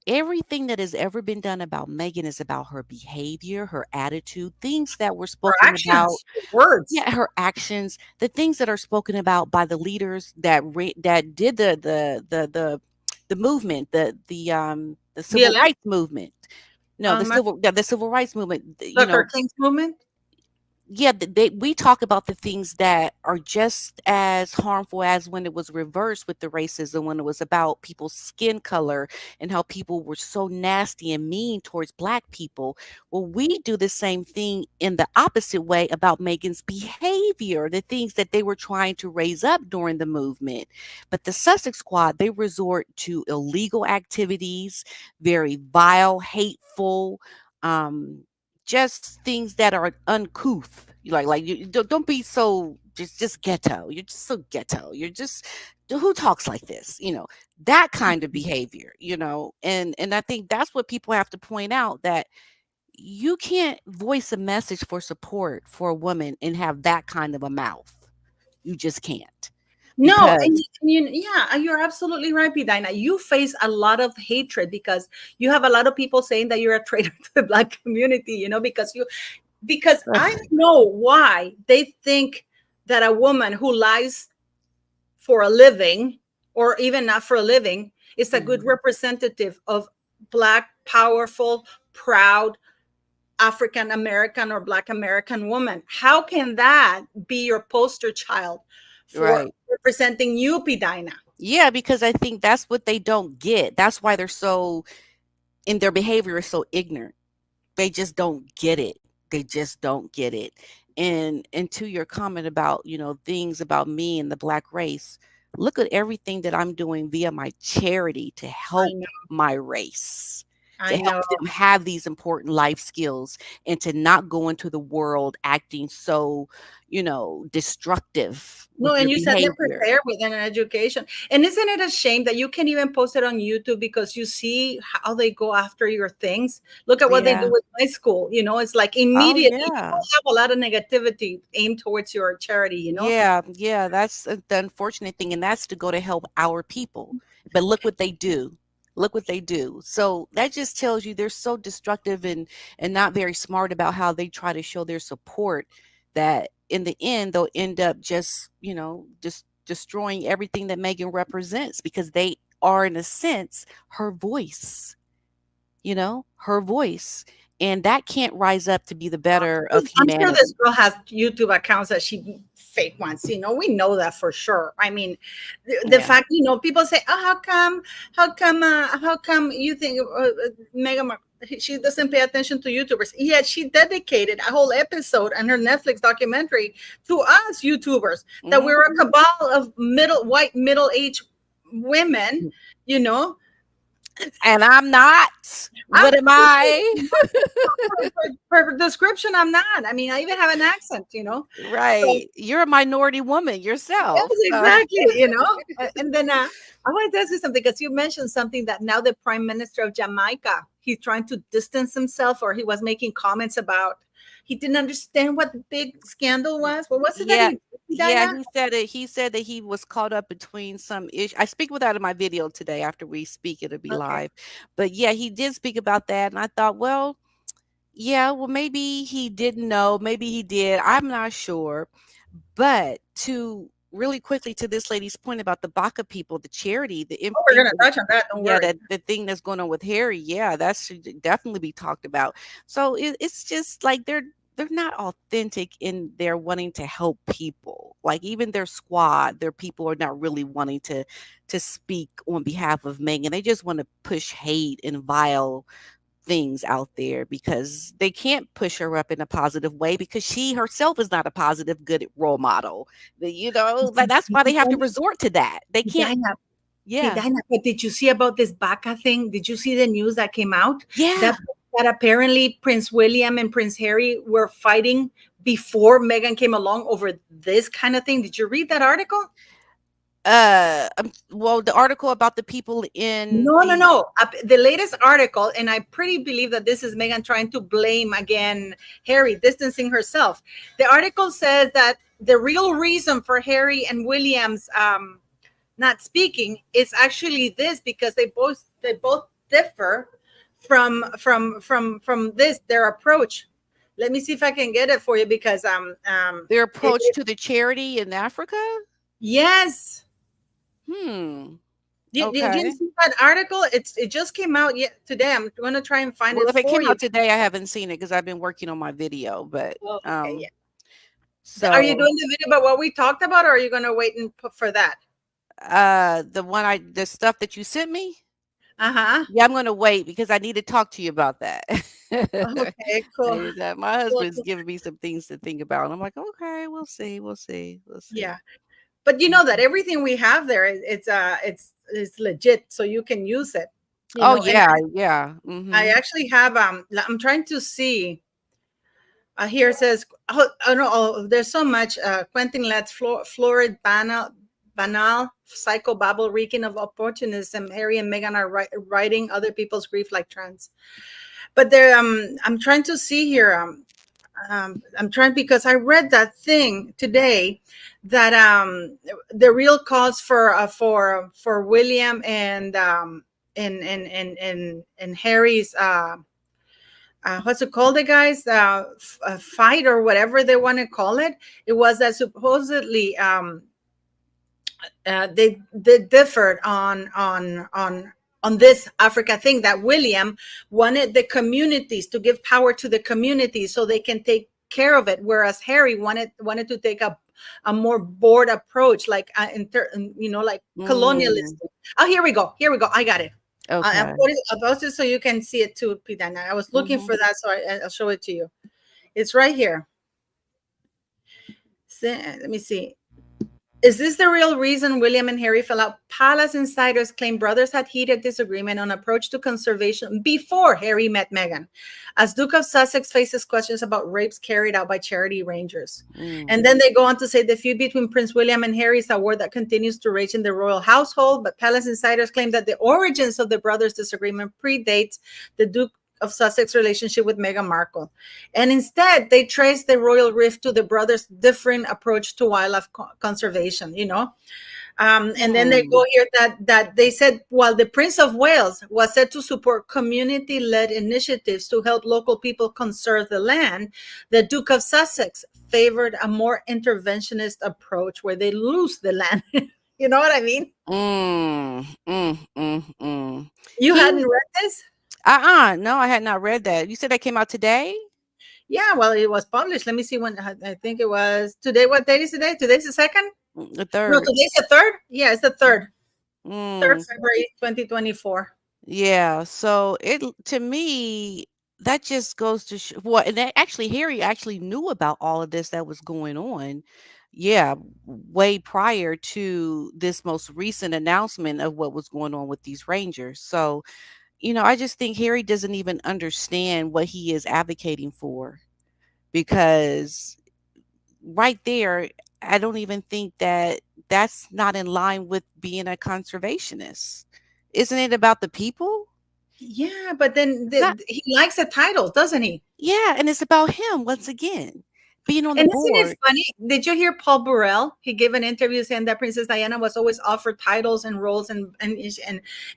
Everything that has ever been done about Megan is about her behavior, her attitude, things that were Her spoken about. actions, her words. Yeah, her actions, the things that are spoken about by the leaders that did the movement, the civil BLM, rights movement. No, the civil rights movement, you Dr. know, King's movement. yeah, we talk about the things that are just as harmful as when it was reversed with the racism, when it was about people's skin color and how people were so nasty and mean towards black people. Well, we do the same thing in the opposite way about Megan's behavior, the things that they were trying to raise up during the movement. But the Sussex Squad, they resort to illegal activities, very vile, hateful, um, just things that are uncouth. Like you don't be so just ghetto. You're just so ghetto. You're just who talks like this? That kind of behavior. And I think that's what people have to point out, that you can't voice a message for support for a woman and have that kind of a mouth. You just can't, No, and because yeah, you're absolutely right, Pidina. You face a lot of hatred because you have a lot of people saying that you're a traitor to the black community, because I ugh, don't know why they think that a woman who lies for a living, or even not for a living, is a good mhm, representative of black, powerful, proud African American or Black American woman. How can that be your poster child for right. representing you, Pidina? Yeah, because I think that's what they don't get. That's why they're so in their behavior is so ignorant. They just don't get it. They just don't get it. And to your comment about, things about me and the black race, look at everything that I'm doing via my charity to I help know, my race, to I know. help them have these important life skills and to not go into the world acting so, destructive No, with and your you said they're behavior. prepared with an education. And isn't it a shame that you can't even post it on YouTube because you see how they go after your things? Look at what they do Yeah. with my school. It's like Oh immediately people yeah. have a lot of negativity aimed towards your charity. Yeah, yeah, that's the unfortunate thing, and that's to go to help our people. But look what they do. Look what they do. So that just tells you they're so destructive and not very smart about how they try to show their support, that in the end they'll end up just, just destroying everything that Megan represents, because they are in a sense her voice, her voice. And that can't rise up to be the better of I'm sure this humanity. girl has YouTube accounts that she fake ones. We know that for sure. I mean, the Yeah. fact, people say, "Oh, how come you think Megan she doesn't pay attention to YouTubers?" Yet she dedicated a whole episode and her Netflix documentary to us YouTubers, that we're a Mhm. cabal of white middle aged women. You know, And I'm not. I'm What am I? per description, I'm not. I mean, I even have an accent. So Right. You're a minority woman yes, yourself. So exactly. And then I want to ask you something, because you mentioned something that now the Prime Minister of Jamaica, he's trying to distance himself, or he was making comments about, he didn't understand what the big scandal was. What was it that yeah. he did, Yeah, Dinah? he said that he was caught up between some issue. I speak with that in my video today. After we speak, it'll be Okay. live. But yeah, he did speak about that. And I thought, well, yeah, well, maybe he didn't know. Maybe he did. I'm not sure. But to really quickly to this lady's point about the Baka people, the charity, Oh, we're gonna touch on that. Don't yeah, worry. that the thing that's going on with Harry, yeah, that should definitely be talked about. So it's just like they're not authentic in their wanting to help people. Like even their squad, their people are not really wanting to speak on behalf of Megan. They just want to push hate and vile things out there because they can't push her up in a positive way because she herself is not a positive, good role model. Like that's why they have to resort to that. They can't. Dina, hey, Yeah. Dina, but did you see about this Baca thing? Did you see the news that came out Yeah. that apparently Prince William and Prince Harry were fighting before Meghan came along over this kind of thing? Did you read that article? Well, the article about the people in No, no, the no. The latest article, and I pretty believe that this is Meghan trying to blame again Harry, distancing herself. The article says that the real reason for Harry and William's not speaking is actually this, because they both differ from this their approach. Let me see if I can get it for you, because their approach to the charity in Africa. yes. Hmm. You didn't Okay. see that article? It just came out yet today. I'm going to try and find Well, it if it for came you. out today, I haven't seen it because I've been working on my video. But Oh, okay, yeah. Are you so doing the video about what we talked about, or are you going to wait and put for that? the stuff that you sent me. Uh-huh. Yeah, I'm gonna wait because I need to talk to you about that. Okay, cool. My Cool, husband's cool. giving me some things to think about. And I'm like, okay, we'll see, we'll see, we'll see. Yeah. But you know that Mhm. everything we have there it's legit, so you can use it. Oh And yeah, yeah. I Mm-hmm. actually have I'm trying to see. Here it says, oh no, there's so much. Quentin Letts, florid, banal, psychobabble, reeking of opportunism. Harry and Meghan are writing other people's grief like trends. But there, I'm trying to see here. I'm trying, because I read that thing today that the real cause for William and Harry's what's it called, the guys fight, or whatever they want to call it. It was that supposedly they differed on this Africa thing, that William wanted the communities to give power to the communities so they can take care of it, whereas Harry wanted to take a more board approach, like like Mm, colonialism. Oh, here we go, I got it. okay. I'll post it so you can see it too, Pidana. I was looking Mm-hmm. for that, so I'll show it to you. It's right here. Let me see. Is this the real reason William and Harry fell out? Palace insiders claim brothers had heated disagreement on approach to conservation before Harry met Meghan, as Duke of Sussex faces questions about rapes carried out by charity rangers. Mm. And then they go on to say the feud between Prince William and Harry is a war that continues to rage in the royal household, but Palace insiders claim that the origins of the brothers' disagreement predates the Duke of Sussex relationship with Meghan Markle. And instead, they trace the royal rift to the brothers' different approach to wildlife conservation. And then they Hmm. go here that they said, while the Prince of Wales was said to support community-led initiatives to help local people conserve the land, the Duke of Sussex favored a more interventionist approach where they lose the land. You know what I mean? Mm. Mm. Mm. Mm. You He. hadn't read this? No, I had not read that. You said that came out today. Yeah, well, it was published. Let me see when. I think it was today. What date is today? Today's the second? The No, third. today's the third. Yeah, it's the third Mm. February 2024. Yeah, so to me that just goes to what, and that actually Harry actually knew about all of this that was going on. Yeah, way prior to this most recent announcement of what was going on with these Rangers. So, I just think Harry doesn't even understand what he is advocating for because right there, I don't even think that that's not in line with being a conservationist. Isn't it about the people? Yeah, but then It's not. he likes the titles, doesn't he? Yeah, and it's about him once again, being on the And isn't it board. funny? Did you hear Paul Burrell? He gave an interview saying that Princess Diana was always offered titles and roles, and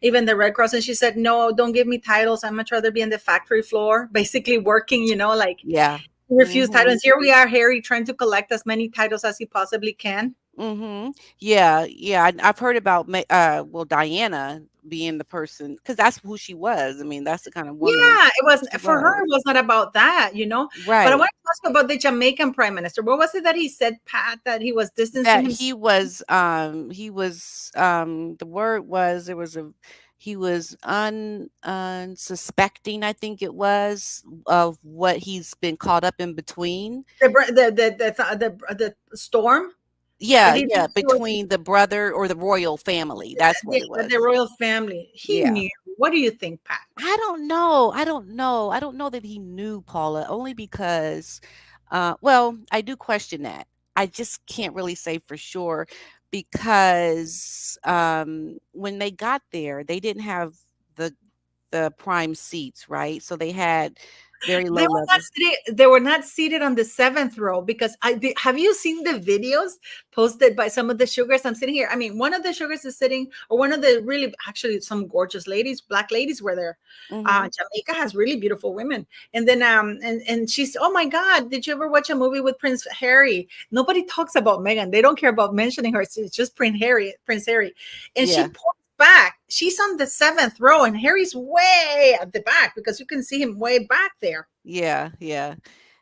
even the Red Cross, and she said, "No, don't give me titles. I'd much rather be on the factory floor, basically working." Like Yeah. refused titles. Mhm. And here we are, Harry, trying to collect as many titles as he possibly can. Mhm. Yeah, yeah, I've heard about well, Diana being the person because that's who she was. I mean, that's the kind of woman Yeah, it was she for her. was. It was not about that. But I Right. want to ask about the Jamaican prime minister. What was it that he said, Pat? That he was distancing That himself. he was the word was there was a he was unsuspecting, I think it was, of what he's been caught up in between. The storm that Yeah, he yeah, he was between the brother or the royal family. That's what it the was. royal family. He Yeah. knew. What do you think, Pat? I don't know. I don't know. I don't know that he knew Paula, only because, well, I do question that. I just can't really say for sure because when they got there, they didn't have the the prime seats, right? So they had very low level. They were not seated on the seventh row because have you seen the videos posted by some of the sugars? I'm sitting here. I mean, one of the sugars is sitting, or one of the really, actually, some gorgeous ladies, black ladies were there. Hmm. Jamaica has really beautiful women. And then, and she's, oh my God, did you ever watch a movie with Prince Harry? Nobody talks about Meghan. They don't care about mentioning her. It's just Prince Harry. And she Yeah, points back. She's on the seventh row, and Harry's way at the back because you can see him way back there. yeah, yeah,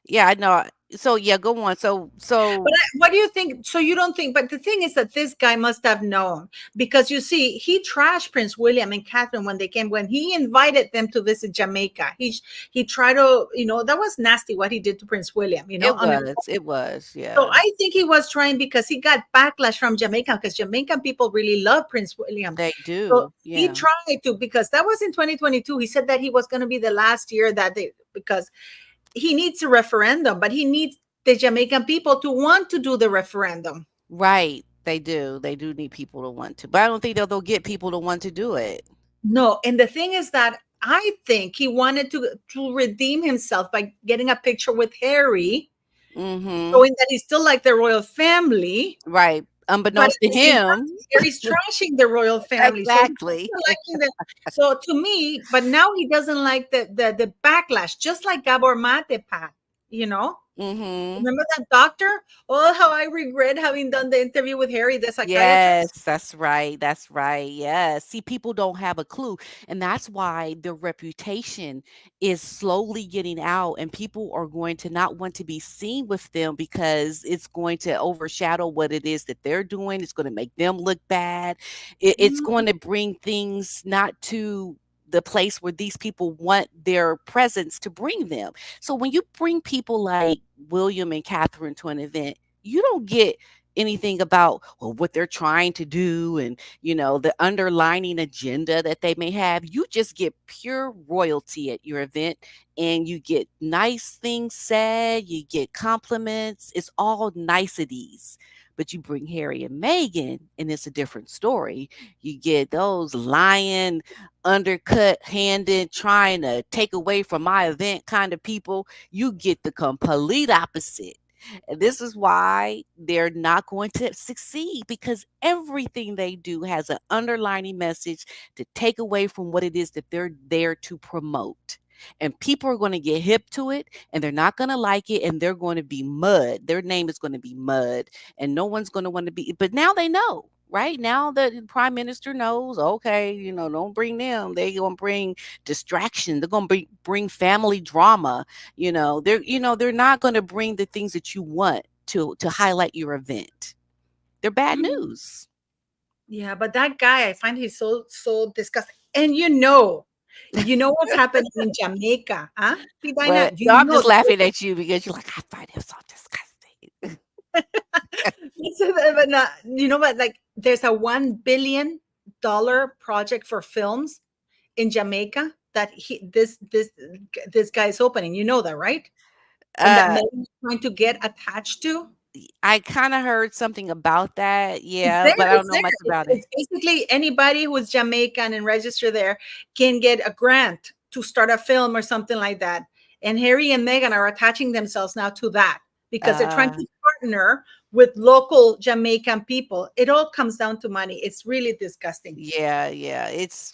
yeah. I know. So yeah, go on. But what do you think? So you don't think? But the thing is that this guy must have known, because you see, he trashed Prince William and Catherine when they came, when he invited them to visit Jamaica. He tried to, that was nasty what he did to Prince William. it I mean, was, it was, so yeah. I think he was trying because he got backlash from Jamaica, because Jamaican people really love Prince William. They So do, he yeah. tried to, because that was in 2022. He said that he was going to be the last year that they, because he needs a referendum, but he needs the Jamaican people to want to do the referendum. Right, they do. They do need people to want to, but I don't think they'll get people to want to do it. No, and the thing is that I think he wanted to redeem himself by getting a picture with Harry, Mhm. showing that he's still like the royal family. Right. But at Unbeknownst to the same him. time, Harry's trashing the royal family, so he Exactly. doesn't liking the. So to me, but now he doesn't like the backlash, just like Gabor Mate, Pat. You know, Mhm. remember that doctor? Oh, how I regret having done the interview with Harry, the Yes, psychiatrist. that's right. That's right. Yes. See, people don't have a clue. And that's why their reputation is slowly getting out, and people are going to not want to be seen with them because it's going to overshadow what it is that they're doing. It's going to make them look bad. It's Mm, going to bring things not to the place where these people want their presence to bring them. So when you bring people like William and Catherine to an event, you don't get anything about, well, what they're trying to do and the underlining agenda that they may have. You just get pure royalty at your event, and you get nice things said, you get compliments, it's all niceties. But you bring Harry and Meghan, and it's a different story. You get those lying, undercut handed, trying to take away from my event kind of people. You get the complete opposite. And this is why they're not going to succeed, because everything they do has an underlining message to take away from what it is that they're there to promote. And people are going to get hip to it, and they're not going to like it, and they're going to be mud. Their name is going to be mud, and no one's going to want to be. But now they know. Right now, the prime minister knows. Okay, don't bring them. They're gonna bring distraction. They're gonna bring family drama. They're not going to bring the things that you want to highlight your event. They're bad mm. news. Yeah, but that guy, I find he's so disgusting. And what's happening in Jamaica, huh? Pidina, But no, I'm just laughing at you because you're like, I find him so disgusting. but not, what? Like, there's a $1 billion project for films in Jamaica that this guy is opening. You know that, right? And that uh Megan is trying to get attached to. I kind of heard something about that, It's yeah, there. but I don't It's know there. much It's, about it. it's basically anybody who's Jamaican and register there can get a grant to start a film or something like that. And Harry and Meghan are attaching themselves now to that because they're trying uh to partner with local Jamaican people. It all comes down to money. It's really disgusting. Yeah, yeah. It's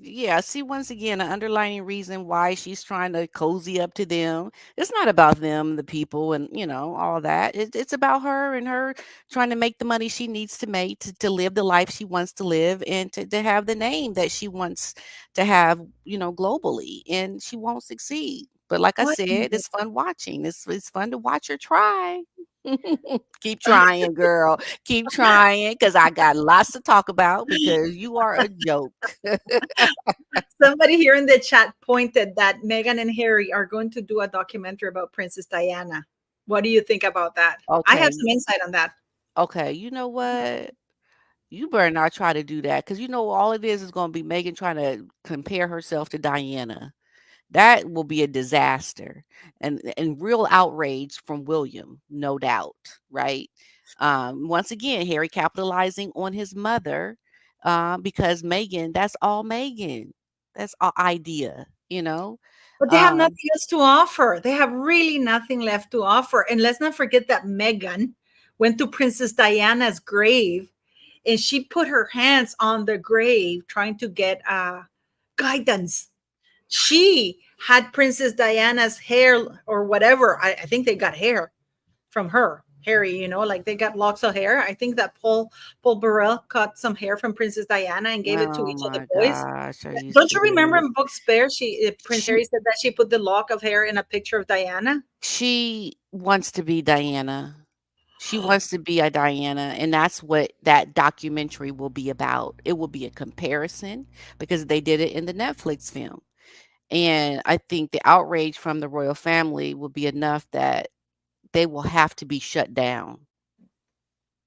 yeah, see, once again, an underlying reason why she's trying to cozy up to them. It's not about them, the people, and all that. It's about her, and her trying to make the money she needs to make to live the life she wants to live, and to have the name that she wants to have, globally. And she won't succeed. But like I Oh, said, it's fun watching. It's fun to watch her try. Keep trying, girl. Keep trying because I got lots to talk about because you are a joke. Somebody here in the chat pointed that Meghan and Harry are going to do a documentary about Princess Diana. What do you think about that? I have Okay. some insight on that. Okay. You know what? You better not try to do that because you know all it is going to be Megan trying to compare herself to Diana. That will be a disaster and real outrage from William, no doubt, right? Once again, Harry capitalizing on his mother because Megan, that's all Megan. That's all idea, you know? But they have Um, nothing else to offer. They have really nothing left to offer. And let's not forget that Meghan went to Princess Diana's grave and she put her hands on the grave trying to get guidance. She had Princess Diana's hair or whatever. I think they got hair from her. Harry, like they got locks of hair. I think that Paul Burrell cut some hair from Princess Diana and gave it to oh each of the my boys. gosh, are you Don't you remember serious? in Book Spare, Prince She Harry said that she put the lock of hair in a picture of Diana? she wants to be Diana. She wants to be a Diana, and that's what that documentary will be about. It will be a comparison because they did it in the Netflix film. And I think the outrage from the royal family will be enough that they will have to be shut down.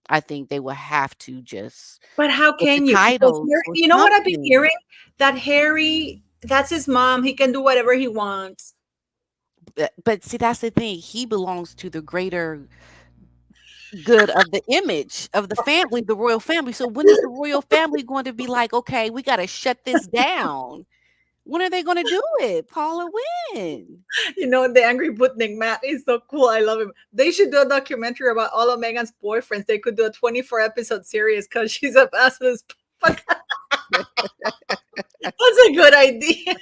I think they will have to just But how get the can you? Because titles or you know what I've been something. hearing? That Harry, that's his mom. He can do whatever he wants. But see, that's the thing. He belongs to the greater good of the image of the family, the royal family. So when is the royal family going to be like, okay, we got to shut this down? When are they going to do it, Paula? When? The angry Putnik, Matt is so cool. I love him. They should do a documentary about all of Megan's boyfriends. They could do a 24 episode series because she's a badass. Fuck, that's a good idea.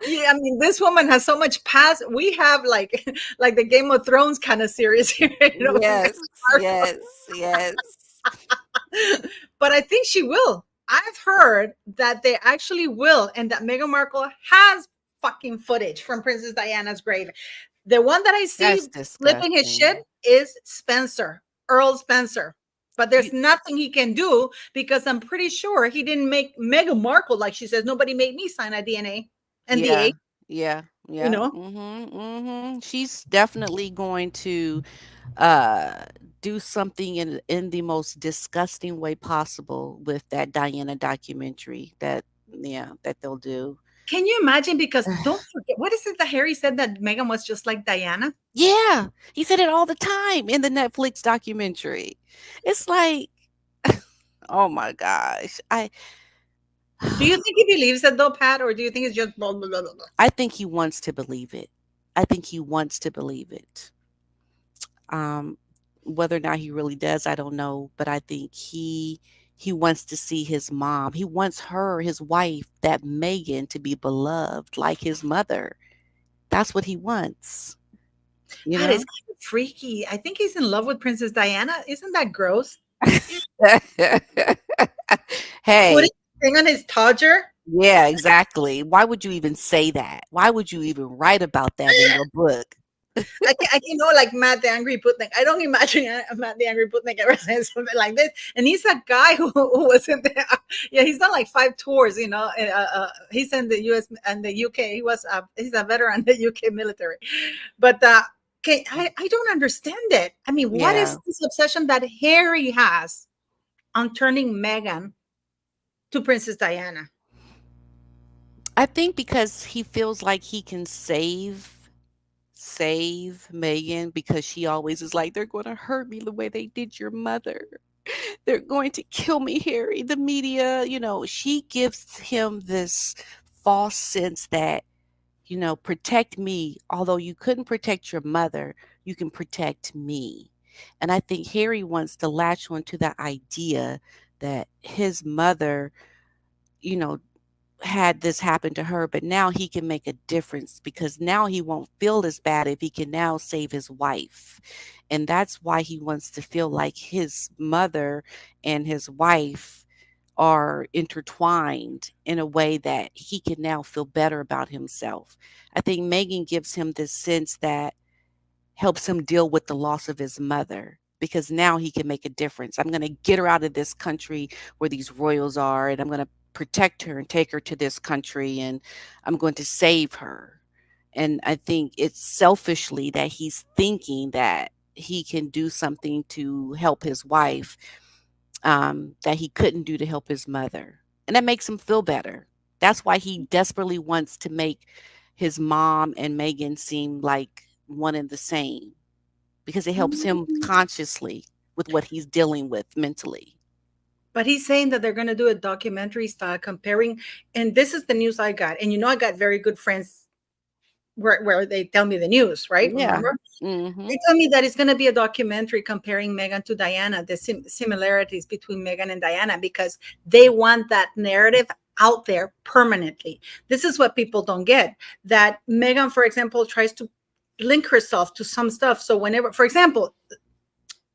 Yeah, I mean, this woman has so much past. We have like like the Game of Thrones kind of series here. Yes, yes, yes. But I think she will. I've heard that they actually will, and that Meghan Markle has fucking footage from Princess Diana's grave. The one that I That's see flipping his shit disgusting. is Spencer, Earl Spencer. But You there's nothing he can do because I'm pretty sure he didn't make Meghan Markle, like she says, nobody made me sign a DNA, yeah, NDA, yeah, you yeah. know? Mhm, mhm. She's definitely going to uh do something in the most disgusting way possible with that Diana documentary that yeah, that they'll do. Can you imagine? Because don't forget, what is it that Harry said that Meghan was just like Diana? Yeah, he said it all the time in the Netflix documentary. It's like, oh my gosh. I Do you think he believes it though, Pat, or do you think it's just blah, blah, blah, blah, blah? I think he wants to believe it. I think he wants to believe it. Um, whether or not he really does, I don't know, but I think he wants to see his mom. He wants her, his wife, that Megan, to be beloved like his mother. That's what he wants, you Pat is know? kind of freaky. I think he's in love with Princess Diana. Isn't that gross? Putting Hey, the thing on his Todger. yeah, exactly. Why would you even say that? Why would you even write about that in your book? Like Matt the Angry Putnik. I don't imagine Matt the Angry Putnik ever saying something like this. And he's a guy who was in there. Yeah, he's done like 5 tours. He's in the U.S. and the U.K. He's a veteran of the U.K. military. But I don't understand it. I mean, what Yeah. is this obsession that Harry has on turning Meghan to Princess Diana? I think because he feels like he can save Megan because she always is like, "They're gonna hurt me the way they did your mother. They're going to kill me, Harry." The media, she gives him this false sense that, protect me. Although you couldn't protect your mother, you can protect me. And I think Harry wants to latch on to that idea that his mother, you know, had this happen to her, but now he can make a difference because now he won't feel as bad if he can now save his wife. And that's why he wants to feel like his mother and his wife are intertwined in a way that he can now feel better about himself. I think Megan gives him this sense that, helps him deal with the loss of his mother because now he can make a difference. I'm going to get her out of this country where these royals are, and I'm going to protect her and take her to this country, and I'm going to save her. And I think it's selfishly that he's thinking that he can do something to help his wife, that he couldn't do to help his mother. And that makes him feel better. That's why he desperately wants to make his mom and Meghan seem like one and the same, because it helps him consciously with what he's dealing with mentally. But he's saying that they're going to do a documentary style comparing, and this is the news I got. And I got very good friends where they tell me the news, right? Yeah. Remember? Mhm. They tell me that it's going to be a documentary comparing Meghan to Diana, the similarities between Meghan and Diana, because they want that narrative out there permanently. This is what people don't get. That Meghan, for example, tries to link herself to some stuff. So whenever, for example,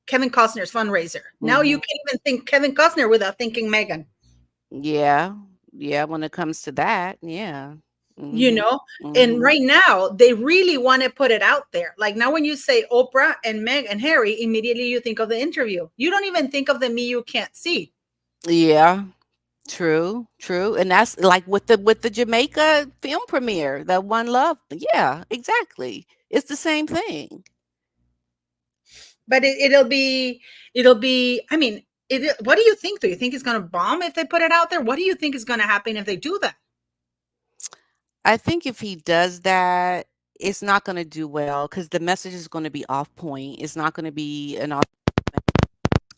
Kevin Costner's fundraiser, now you Mhm. can't even think Kevin Costner without thinking Meghan. Yeah. Yeah, when it comes to that, yeah. you Mhm. know and Mhm. right now they really want to put it out there. Like, now when you say Oprah and Meg and Harry, immediately you think of the interview. You don't even think of the me you can't see. Yeah. True, true. And that's like with the Jamaica film premiere, that One Love. Yeah, exactly. It's the same thing. But it'll be, I mean, what do you think? Do you think it's going to bomb if they put it out there? What do you think is going to happen if they do that? I think if he does that, it's not going to do well because the message is going to be off point. It's not going to be an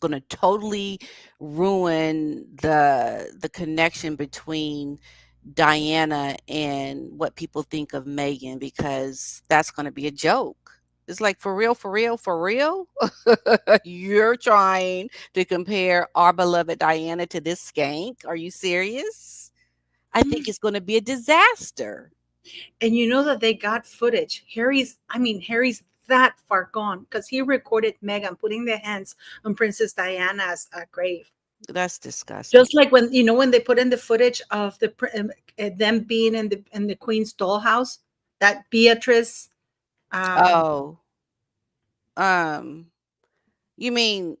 going to totally ruin the connection between Diana and what people think of Megan, because that's going to be a joke. It's like, for real, for real, for real. You're trying to compare our beloved Diana to this skank? Are you serious? I think it's going to be a disaster. And you know that they got footage. Harry's that far gone because he recorded Meghan putting their hands on Princess Diana's grave. That's disgusting. Just like when they put in the footage of them being in the Queen's dollhouse, that Beatrice, um, Oh, um, you mean,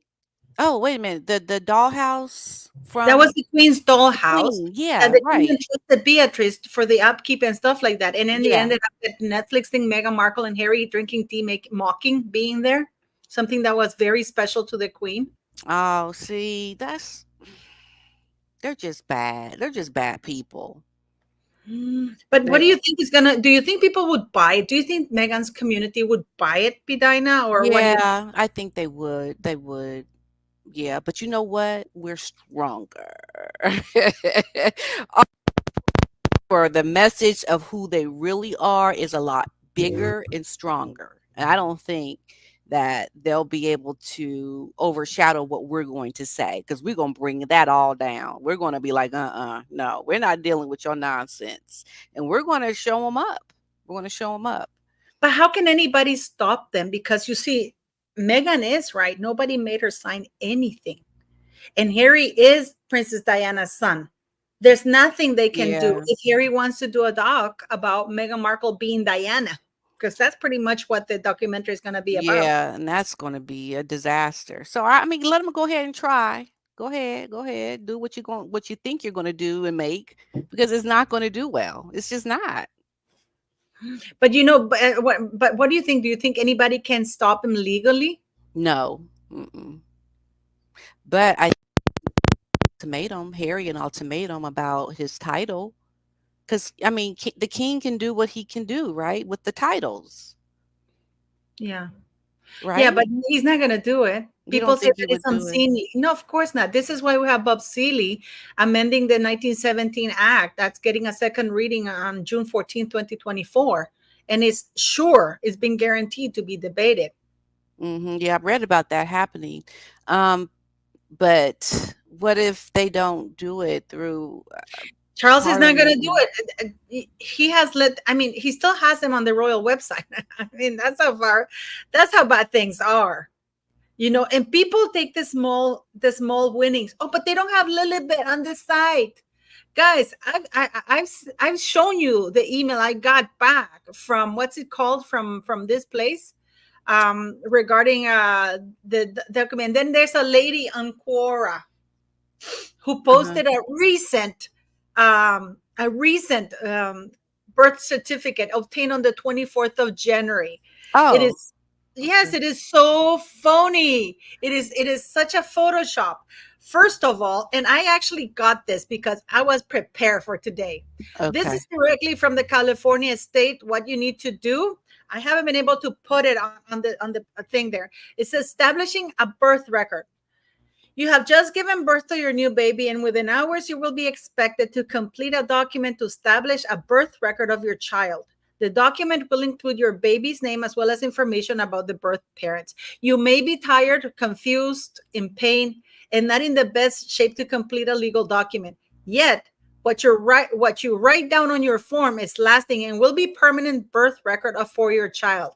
oh, wait a minute. The dollhouse that from was the Queen's the dollhouse, Queen. that Yeah, they even right. trusted Beatrice for the upkeep and stuff like that. And then they Yeah. ended up at Netflix thing, Meghan Markle and Harry drinking tea, mocking being there, something that was very special to the Queen. Oh, see, they're just bad. They're just bad people. But what They do you think is gonna? Do you think people would buy it? Do you think Meghan's community would buy it, Bedina, or what do you? Yeah, I think they would. They would. Yeah, but you know what? We're stronger. For the message of who they really are is a lot bigger and stronger. And I don't think that they'll be able to overshadow what we're going to say, because we're going to bring that all down. We're going to be like, no, we're not dealing with your nonsense. And we're going to show them up. We're going to show them up. But how can anybody stop them? Because you see, Meghan is right. Nobody made her sign anything, and Harry is Princess Diana's son. There's nothing they can do Yeah. if Harry wants to do a doc about Meghan Markle being Diana, because that's pretty much what the documentary is going to be about. Yeah, and that's going to be a disaster. So I mean, let them go ahead and try. Go ahead, do what you think you're going to do and make, because it's not going to do well. It's just not. But what do you think? Do you think anybody can stop him legally? No. Mm-mm. But I ultimatum, Harry an ultimatum about his title, because I mean, the king can do what he can do, right, with the titles, Yeah. Yeah, right? but he's not going to do it. You People don't say think he that it's would do it? unseemly. No, of course not. This is why we have Bob Seeley amending the 1917 Act that's getting a second reading on June 14th, 2024. And it's been guaranteed to be debated. Yeah, I've read about that happening. Um, but what if they don't do it through Charles is not going to Parliament? do it. He has he still has them on the royal website. I mean, that's how bad things are. And people take the small winnings. Oh, but they don't have Lilibet on the site. Guys, I've shown you the email I got back from, what's it called, from this place. regarding the document. Then there's a lady on Quora who Uh-huh. posted a recent birth certificate obtained on the 24th of January. It Oh, is, yes, okay. it is so phony. It is such a Photoshop. First of all, and I actually got this because I was prepared for today. This Okay. is directly from the California state. What you need to do, I haven't been able to put it on the thing there. It's establishing a birth record. You have just given birth to your new baby, and within hours, you will be expected to complete a document to establish a birth record of your child. The document will include your baby's name as well as information about the birth parents. You may be tired, confused, in pain, and not in the best shape to complete a legal document. Yet, what you write down on your form is lasting and will be permanent birth record of for your child.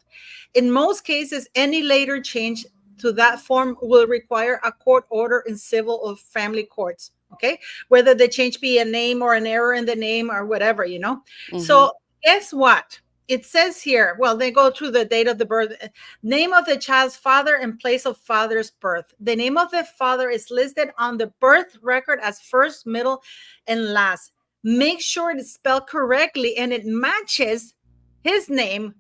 In most cases, any later change to that form will require a court order in civil or family courts. Okay, whether the change be a name or an error in the name or whatever, you know. Mm-hmm. So guess what? It says here, well, they go through the date of the birth, name of the child's father and place of father's birth. The name of the father is listed on the birth record as first, middle, and last. Make sure it's spelled correctly and it matches his name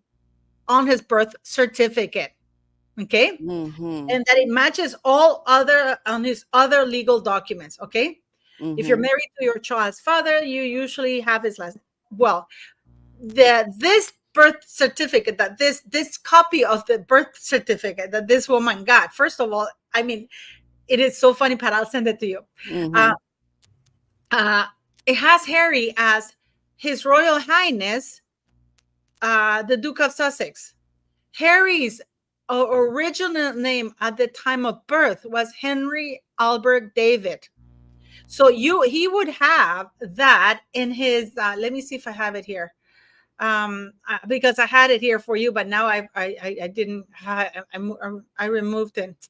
on his birth certificate. Okay, Mm-hmm. and that it matches all other on his other legal documents. Okay, if you're Mm-hmm. married to your child's father, you usually have his last. Well, this birth certificate, that this copy of the birth certificate that this woman got. First of all, I mean, it is so funny, Pat. I'll send it to you. Uh, Mm-hmm. uh, it has Harry as His Royal Highness, the Duke of Sussex. Harry's original name at the time of birth was Henry Albert David. So he would have that in his. Let me see if I have it here, because I had it here for you, but now I didn't. I removed it.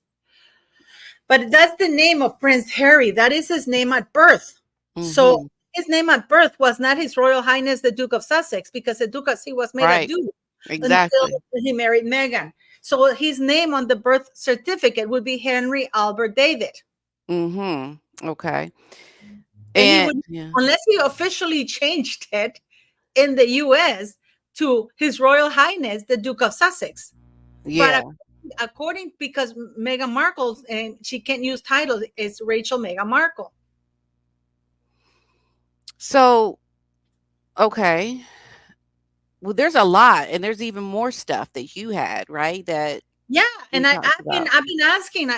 But that's the name of Prince Harry. That is his name at birth. So Mm-hmm. his name at birth was not His Royal Highness the Duke of Sussex, because the Duke of he was made a Right. duke until Exactly. he married Meghan. So his name on the birth certificate would be Henry Albert David. Mm-hmm. Okay. And he And would, yeah. unless he officially changed it in the US to His Royal Highness the Duke of Sussex. But Yeah. according, because Meghan Markle, and she can't use titles, is Rachel Meghan Markle. So, okay. Well, there's a lot, and there's even more stuff that you had, right? That Yeah, we and talked about. I've been asking.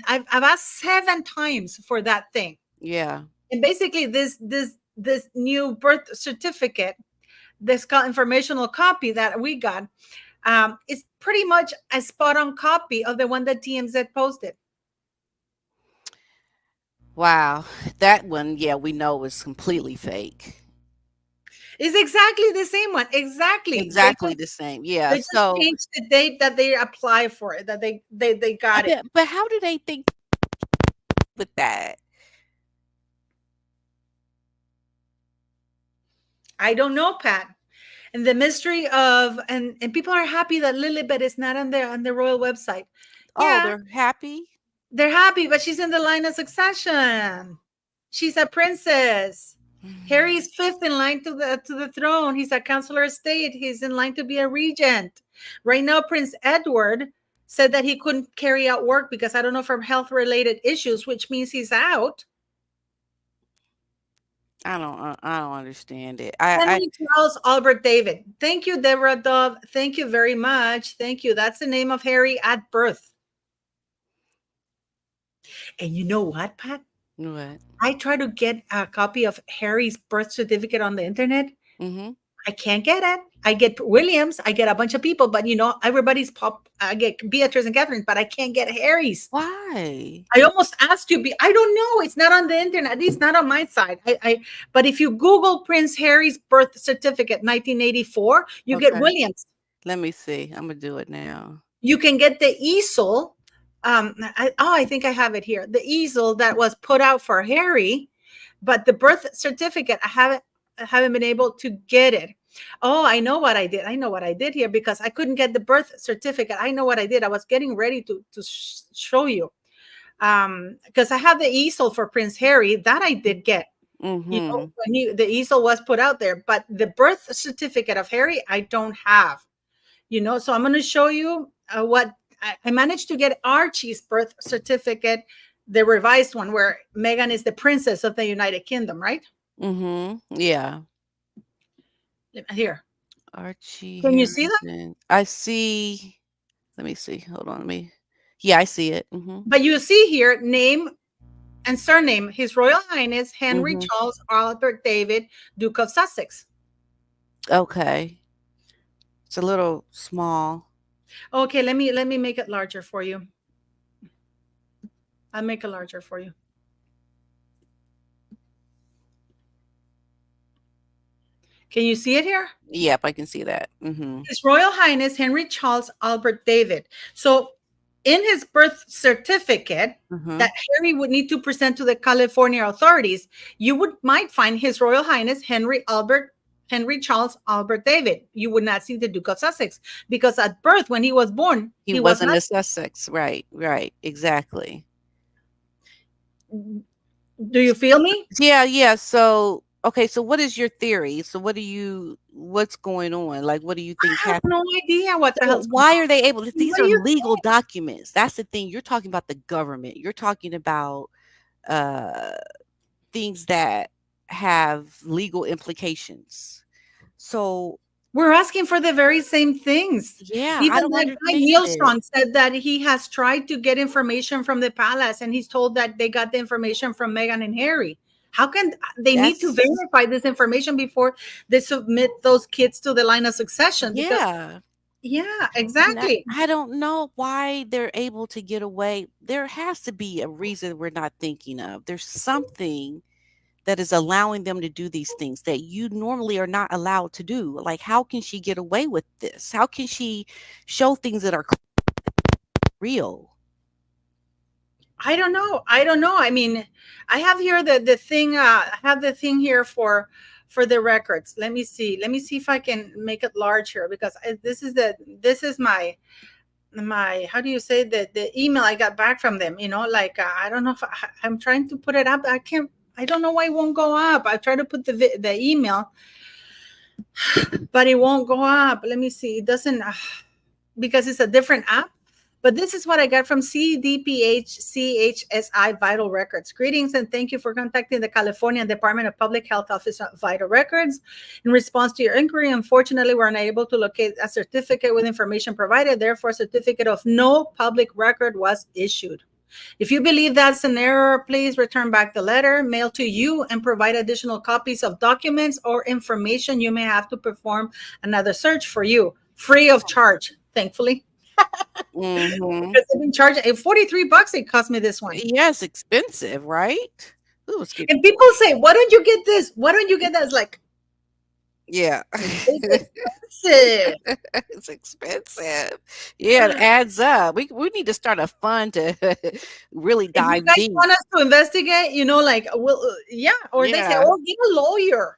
I've asked 7 times for that thing, Yeah. and basically this new birth certificate, this informational copy that we got, is pretty much a spot on copy of the one that TMZ posted. Wow. That one, yeah, we know was completely fake. It's exactly the same one. Exactly. Exactly the same. Yeah. They just So, changed the date that they apply for it, that they I got it. bet, but how do they think with that? I don't know, Pat. And the mystery of, and people are happy that Lilibet is not on the royal website. Oh, Yeah, they're happy? they're happy, but she's in the line of succession. She's a princess. Mhm. Harry's fifth in line to the throne. He's a counselor of state. He's in line to be a regent. Right now, Prince Edward said that he couldn't carry out work because, I don't know, from health related issues, which means he's out. I don't understand it. I Henry Charles Albert David. Thank you, Deborah Dove. Thank you very much. Thank you. That's the name of Harry at birth. And you know what, Pat? what? I try to get a copy of Harry's birth certificate on the internet. Mhm. I can't get it. I get Williams. I get a bunch of people, but everybody's pop. I get Beatrice and Catherine, but I can't get Harry's. Why? I almost asked you. I don't know. It's not on the internet. It's not on my side. But if you Google Prince Harry's birth certificate, 1984, you get Okay. Williams. Let me see. I'm gonna do it now. You can get the easel. I think I have it here. The easel that was put out for Harry, but the birth certificate, I haven't been able to get it. Oh, I know what I did. I know what I did here because I couldn't get the birth certificate. I know what I did. I was getting ready to show you. Because I have the easel for Prince Harry that I did get. You know, Mm-hmm. when the easel was put out there, but the birth certificate of Harry, I don't have. You know, so I'm going to show you what I managed to get Archie's birth certificate, the revised one, where Meghan is the princess of the United Kingdom, right? Mm-hmm. Yeah. Here, Archie can you see that? Harrison. I see. Let me see. Hold on. Let me. Yeah, I see it. Mm-hmm. But you see here name and surname, His Royal Highness Henry Mm-hmm. Charles Albert David, Duke of Sussex. Okay. It's a little small. Okay, let me make it larger for you. I'll make it larger for you. Can you see it here? Yep, I can see that. Mm-hmm. His Royal Highness Henry Charles Albert David. So, in his birth certificate Mm-hmm. that Harry would need to present to the California authorities, you might find His Royal Highness Henry Charles Albert David. You would not see the Duke of Sussex because at birth, when he was born, He he was wasn't not. a Sussex. Right. Right. Exactly. Do you feel me? Yeah. Yeah. So, okay. So, what is your theory? So, what's going on? Like, what do you think's I have happening? no idea what the So hell's going why on. are they able to? These What do are you legal think? documents. That's the thing. You're talking about the government. You're talking about uh things that have legal implications. So We're asking for the very same things. yeah, I Even don't that guy understand Neil it. Strong said that he has tried to get information from the palace, and he's told that they got the information from Meghan and Harry. How can they need to That's verify this information before they submit those kids to the line of succession? Because yeah. yeah, And exactly. I don't know why they're able to get away. There has to be a reason we're not thinking of. There's something that is allowing them to do these things that you normally are not allowed to do. Like, how can she get away with this? How can she show things that are real? I don't know. I don't know. I mean, I have here the thing. I have the thing here for the records. Let me see. Let me see if I can make it large here because this is my how do you say the email I got back from them. You know, like I don't know if I'm trying to put it up. I can't. I don't know why it won't go up. I try to put the email, but it won't go up. Let me see. It doesn't because it's a different app. But this is what I got from CDPH Vital Records. Greetings and thank you for contacting the California Department of Public Health Office of Vital Records. In response to your inquiry, unfortunately, we're unable to locate a certificate with information provided. Therefore, a certificate of no public record was issued. If you believe that's an error, please return back the letter, mail to you, and provide additional copies of documents or information. You may have to perform another search for you, free of charge, thankfully. Mm-hmm. Because they've been charging $43 it cost me this one. Yeah, it's expensive, right? Ooh, it's getting And people say, why don't you get this? Why don't you get that? It's like, yeah. it's expensive. It's expensive. Yeah, it adds up. We need to start a fund to really If you dive guys deep. want us to investigate, you know, like, well, yeah. Or they say, Yeah. oh, get a lawyer.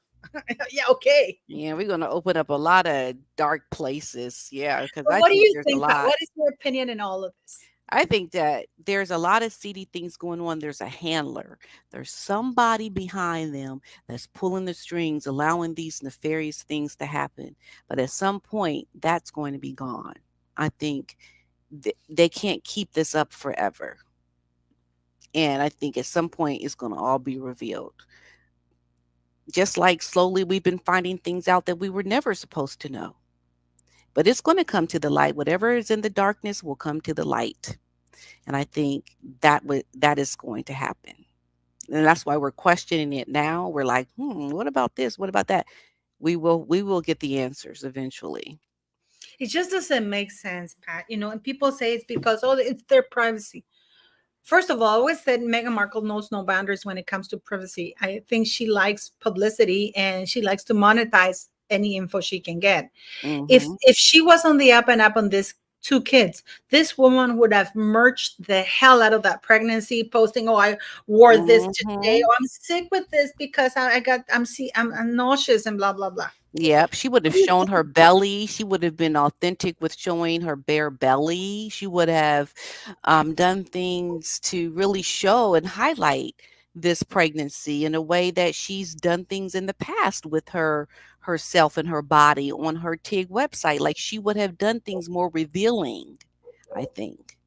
Yeah, okay. Yeah, we're gonna open up a lot of dark places. Yeah, because But I what do think you there's a think, Pat? lot. What is your opinion in all of this? I think that there's a lot of seedy things going on. There's a handler. There's somebody behind them that's pulling the strings, allowing these nefarious things to happen. But at some point, that's going to be gone. I think they can't keep this up forever. And I think at some point, it's going to all be revealed. Just like slowly, we've been finding things out that we were never supposed to know. But it's going to come to the light. Whatever is in the darkness will come to the light. And I think that is going to happen. And that's why we're questioning it now. We're like, what about this? What about that? We will get the answers eventually. It just doesn't make sense, Pat. You know, and people say it's because, oh, it's their privacy. First of all, I always said Meghan Markle knows no boundaries when it comes to privacy. I think she likes publicity and she likes to monetize any info she can get. If Hmm. if she was on the up and up on this 2 kids. This woman would have merged the hell out of that pregnancy, posting, "Oh, I wore this today. Mhm. Oh, I'm sick with this because I'm nauseous and blah blah blah." Yep, she would have shown her belly. She would have been authentic with showing her bare belly. She would have done things to really show and highlight this pregnancy in a way that she's done things in the past with herself and her body on her TIG website. Like she would have done things more revealing, I think,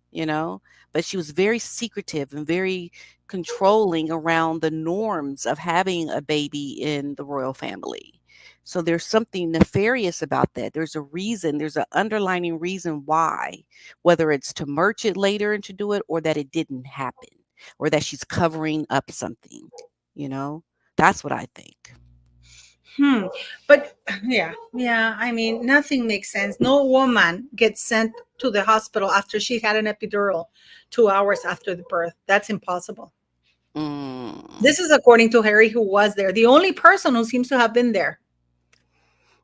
But she was very secretive and very controlling around the norms of having a baby in the royal family. So there's something nefarious about that. There's a reason, there's an underlining reason why, whether it's to merch it later and to do it, or that it didn't happen, or that she's covering up something, you know? That's what I think. Hmm. But yeah. I mean, nothing makes sense. No woman gets sent to the hospital after she had an epidural 2 hours after the birth. That's impossible. Mm. This is according to Harry, who was there, the only person who seems to have been there.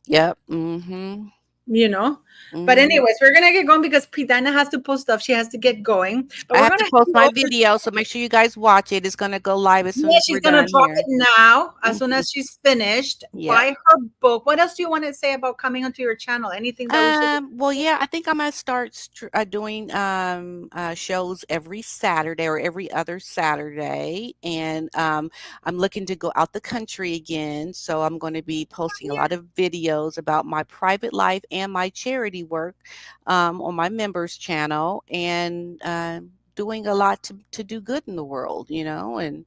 Yep. Mm-hmm. you know. But Mm-hmm. anyways, we're gonna get going because Pidana has to post stuff. She has to get going. But I we're have gonna to hand post it my over. video, so make sure you guys watch it. It's gonna go live as soon Yeah, as she's we're gonna done drop here. it now as soon Mhm. as she's finished. Yep. Buy her book. What else do you want to say about coming onto your channel? Anything that we should? Well, yeah, I think I'm gonna start doing shows every Saturday or every other Saturday, and I'm looking to go out the country again. So I'm going to be posting a lot of videos about my private life and my charity work on my members channel, and doing a lot to do good in the world, and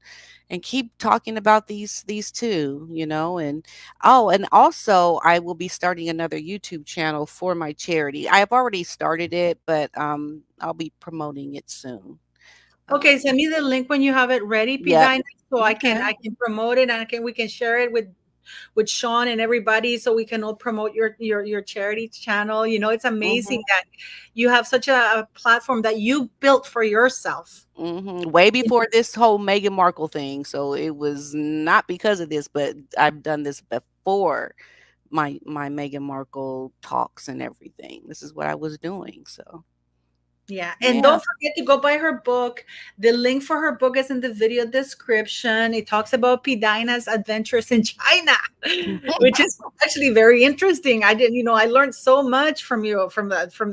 keep talking about these two, and oh, and also I will be starting another YouTube channel for my charity. I have already started it, but I'll be promoting it soon. Okay, Um, send me the link when you have it ready, yep. Pidana, so I can Okay. I can promote it and we can share it with Sean and everybody, so we can all promote your charity channel. It's amazing Mhm. that you have such a platform that you built for yourself. Mhm. Way before this whole Meghan Markle thing, so it was not because of this, but I've done this before my Meghan Markle talks and everything. This is what I was doing. So Yeah, and yeah. don't forget to go buy her book. The link for her book is in the video description. It talks about Pidina's adventures in China, which is actually very interesting. I didn't, I learned so much from you,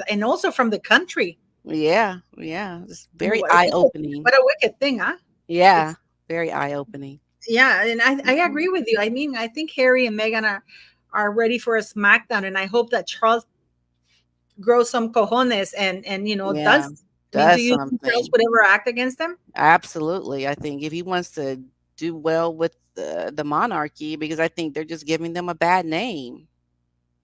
and also from the country. Yeah, yeah. It's very What eye-opening. a wicked thing, huh? Yeah, It's very eye-opening. Yeah, and I Mhm. agree with you. I mean, I think Harry and Meghan are ready for a smackdown, and I hope that Charles grows some cojones and Yeah, does. I mean, do does you think Charles something. would ever act against them? Absolutely. I think if he wants to do well with the monarchy, because I think they're just giving them a bad name,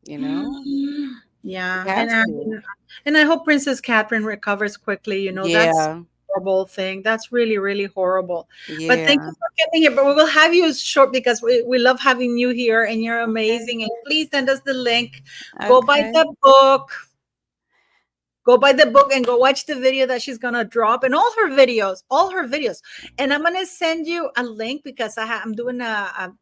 you know? He Yeah, has to. and I hope Princess Catherine recovers quickly. That's Yeah, a horrible thing. That's really, really horrible. But thank yeah. you for getting here. But we will have you short because we love having you here and you're Okay, amazing. And please send us the link. Go buy okay. the book. Go buy the book and go watch the video that she's gonna drop and all her videos. And I'm gonna send you a link because I'm doing a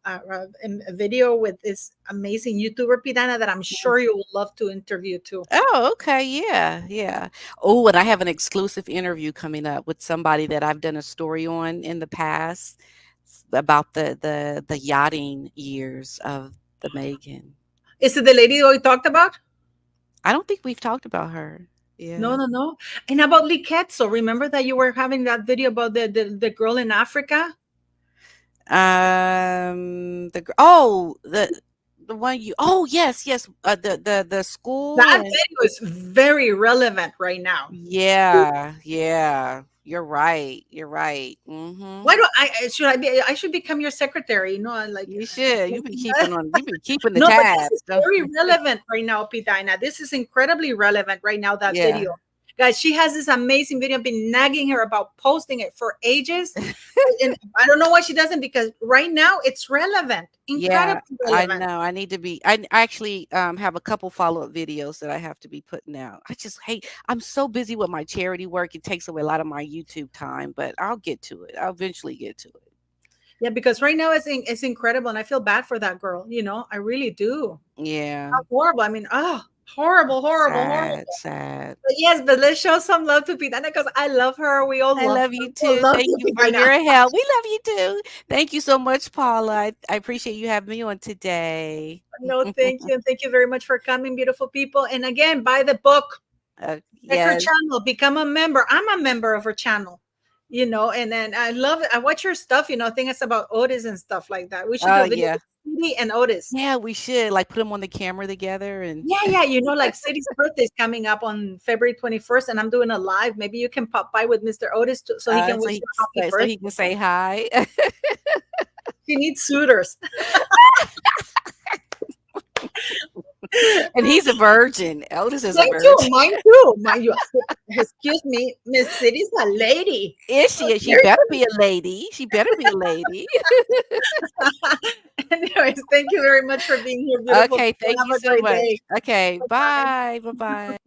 video with this amazing YouTuber Pidana that I'm sure you will love to interview too. Oh, okay. Yeah, yeah. Oh, and I have an exclusive interview coming up with somebody that I've done a story on in the past about the yachting years of the Megan. Is it the lady that we talked about? I don't think we've talked about her. No, Yeah. no, no. And about Liketso, remember that you were having that video about the girl in Africa? The one you yes, yes, the school That and video is very relevant right now. yeah, yeah. You're right. You're right. Mhm. Why do I should become your secretary? You should. You be keeping the No, but this tabs, is don't very you? relevant right now, Pidina. This is incredibly relevant right now, that Yeah. video. Guys, she has this amazing video. I've been nagging her about posting it for ages. And I don't know why she doesn't, because right now it's relevant, Yeah, incredibly I relevant. know. I need to be I actually, have a couple follow-up videos that I have to be putting out. I just hate I'm so busy with my charity work, it takes away a lot of my YouTube time, but I'll get to it. I'll eventually get to it. Yeah, because right now it's incredible. And I feel bad for that girl. I really do. Yeah. How horrible. I mean, oh. Horrible, horrible, Sad, horrible. sad. But yes, but let's show some love to Pitana because I love her. We all I love love her. you We all too. love Thank you, you for Pitana. your help. We love you too. Thank you so much, Paula. I appreciate you having me on today. No, thank you. And thank you very much for coming, beautiful people. And again, buy the book. Check her Yes. channel. Become a member. I'm a member of her channel. And then I love it. I watch her stuff. I think it's about Otis and stuff like that. We should do Oh a video yeah. with Sadie and Otis. Yeah, we should like put them on the camera together and Yeah. Like Sadie's birthday is coming up on February 21st, and I'm doing a live. Maybe you can pop by with Mr. Otis so he can wish you a happy so birthday. he can say hi. She needs suitors. And he's a virgin. Otis is a Mine too. virgin. Mine too. Excuse me, Miss City's a lady. Is she? She better be a lady. She better be a lady. Anyways, thank you very much for being here, beautiful Okay, people. thank Have you a so great much. day. Okay, Bye. bye. Bye-bye.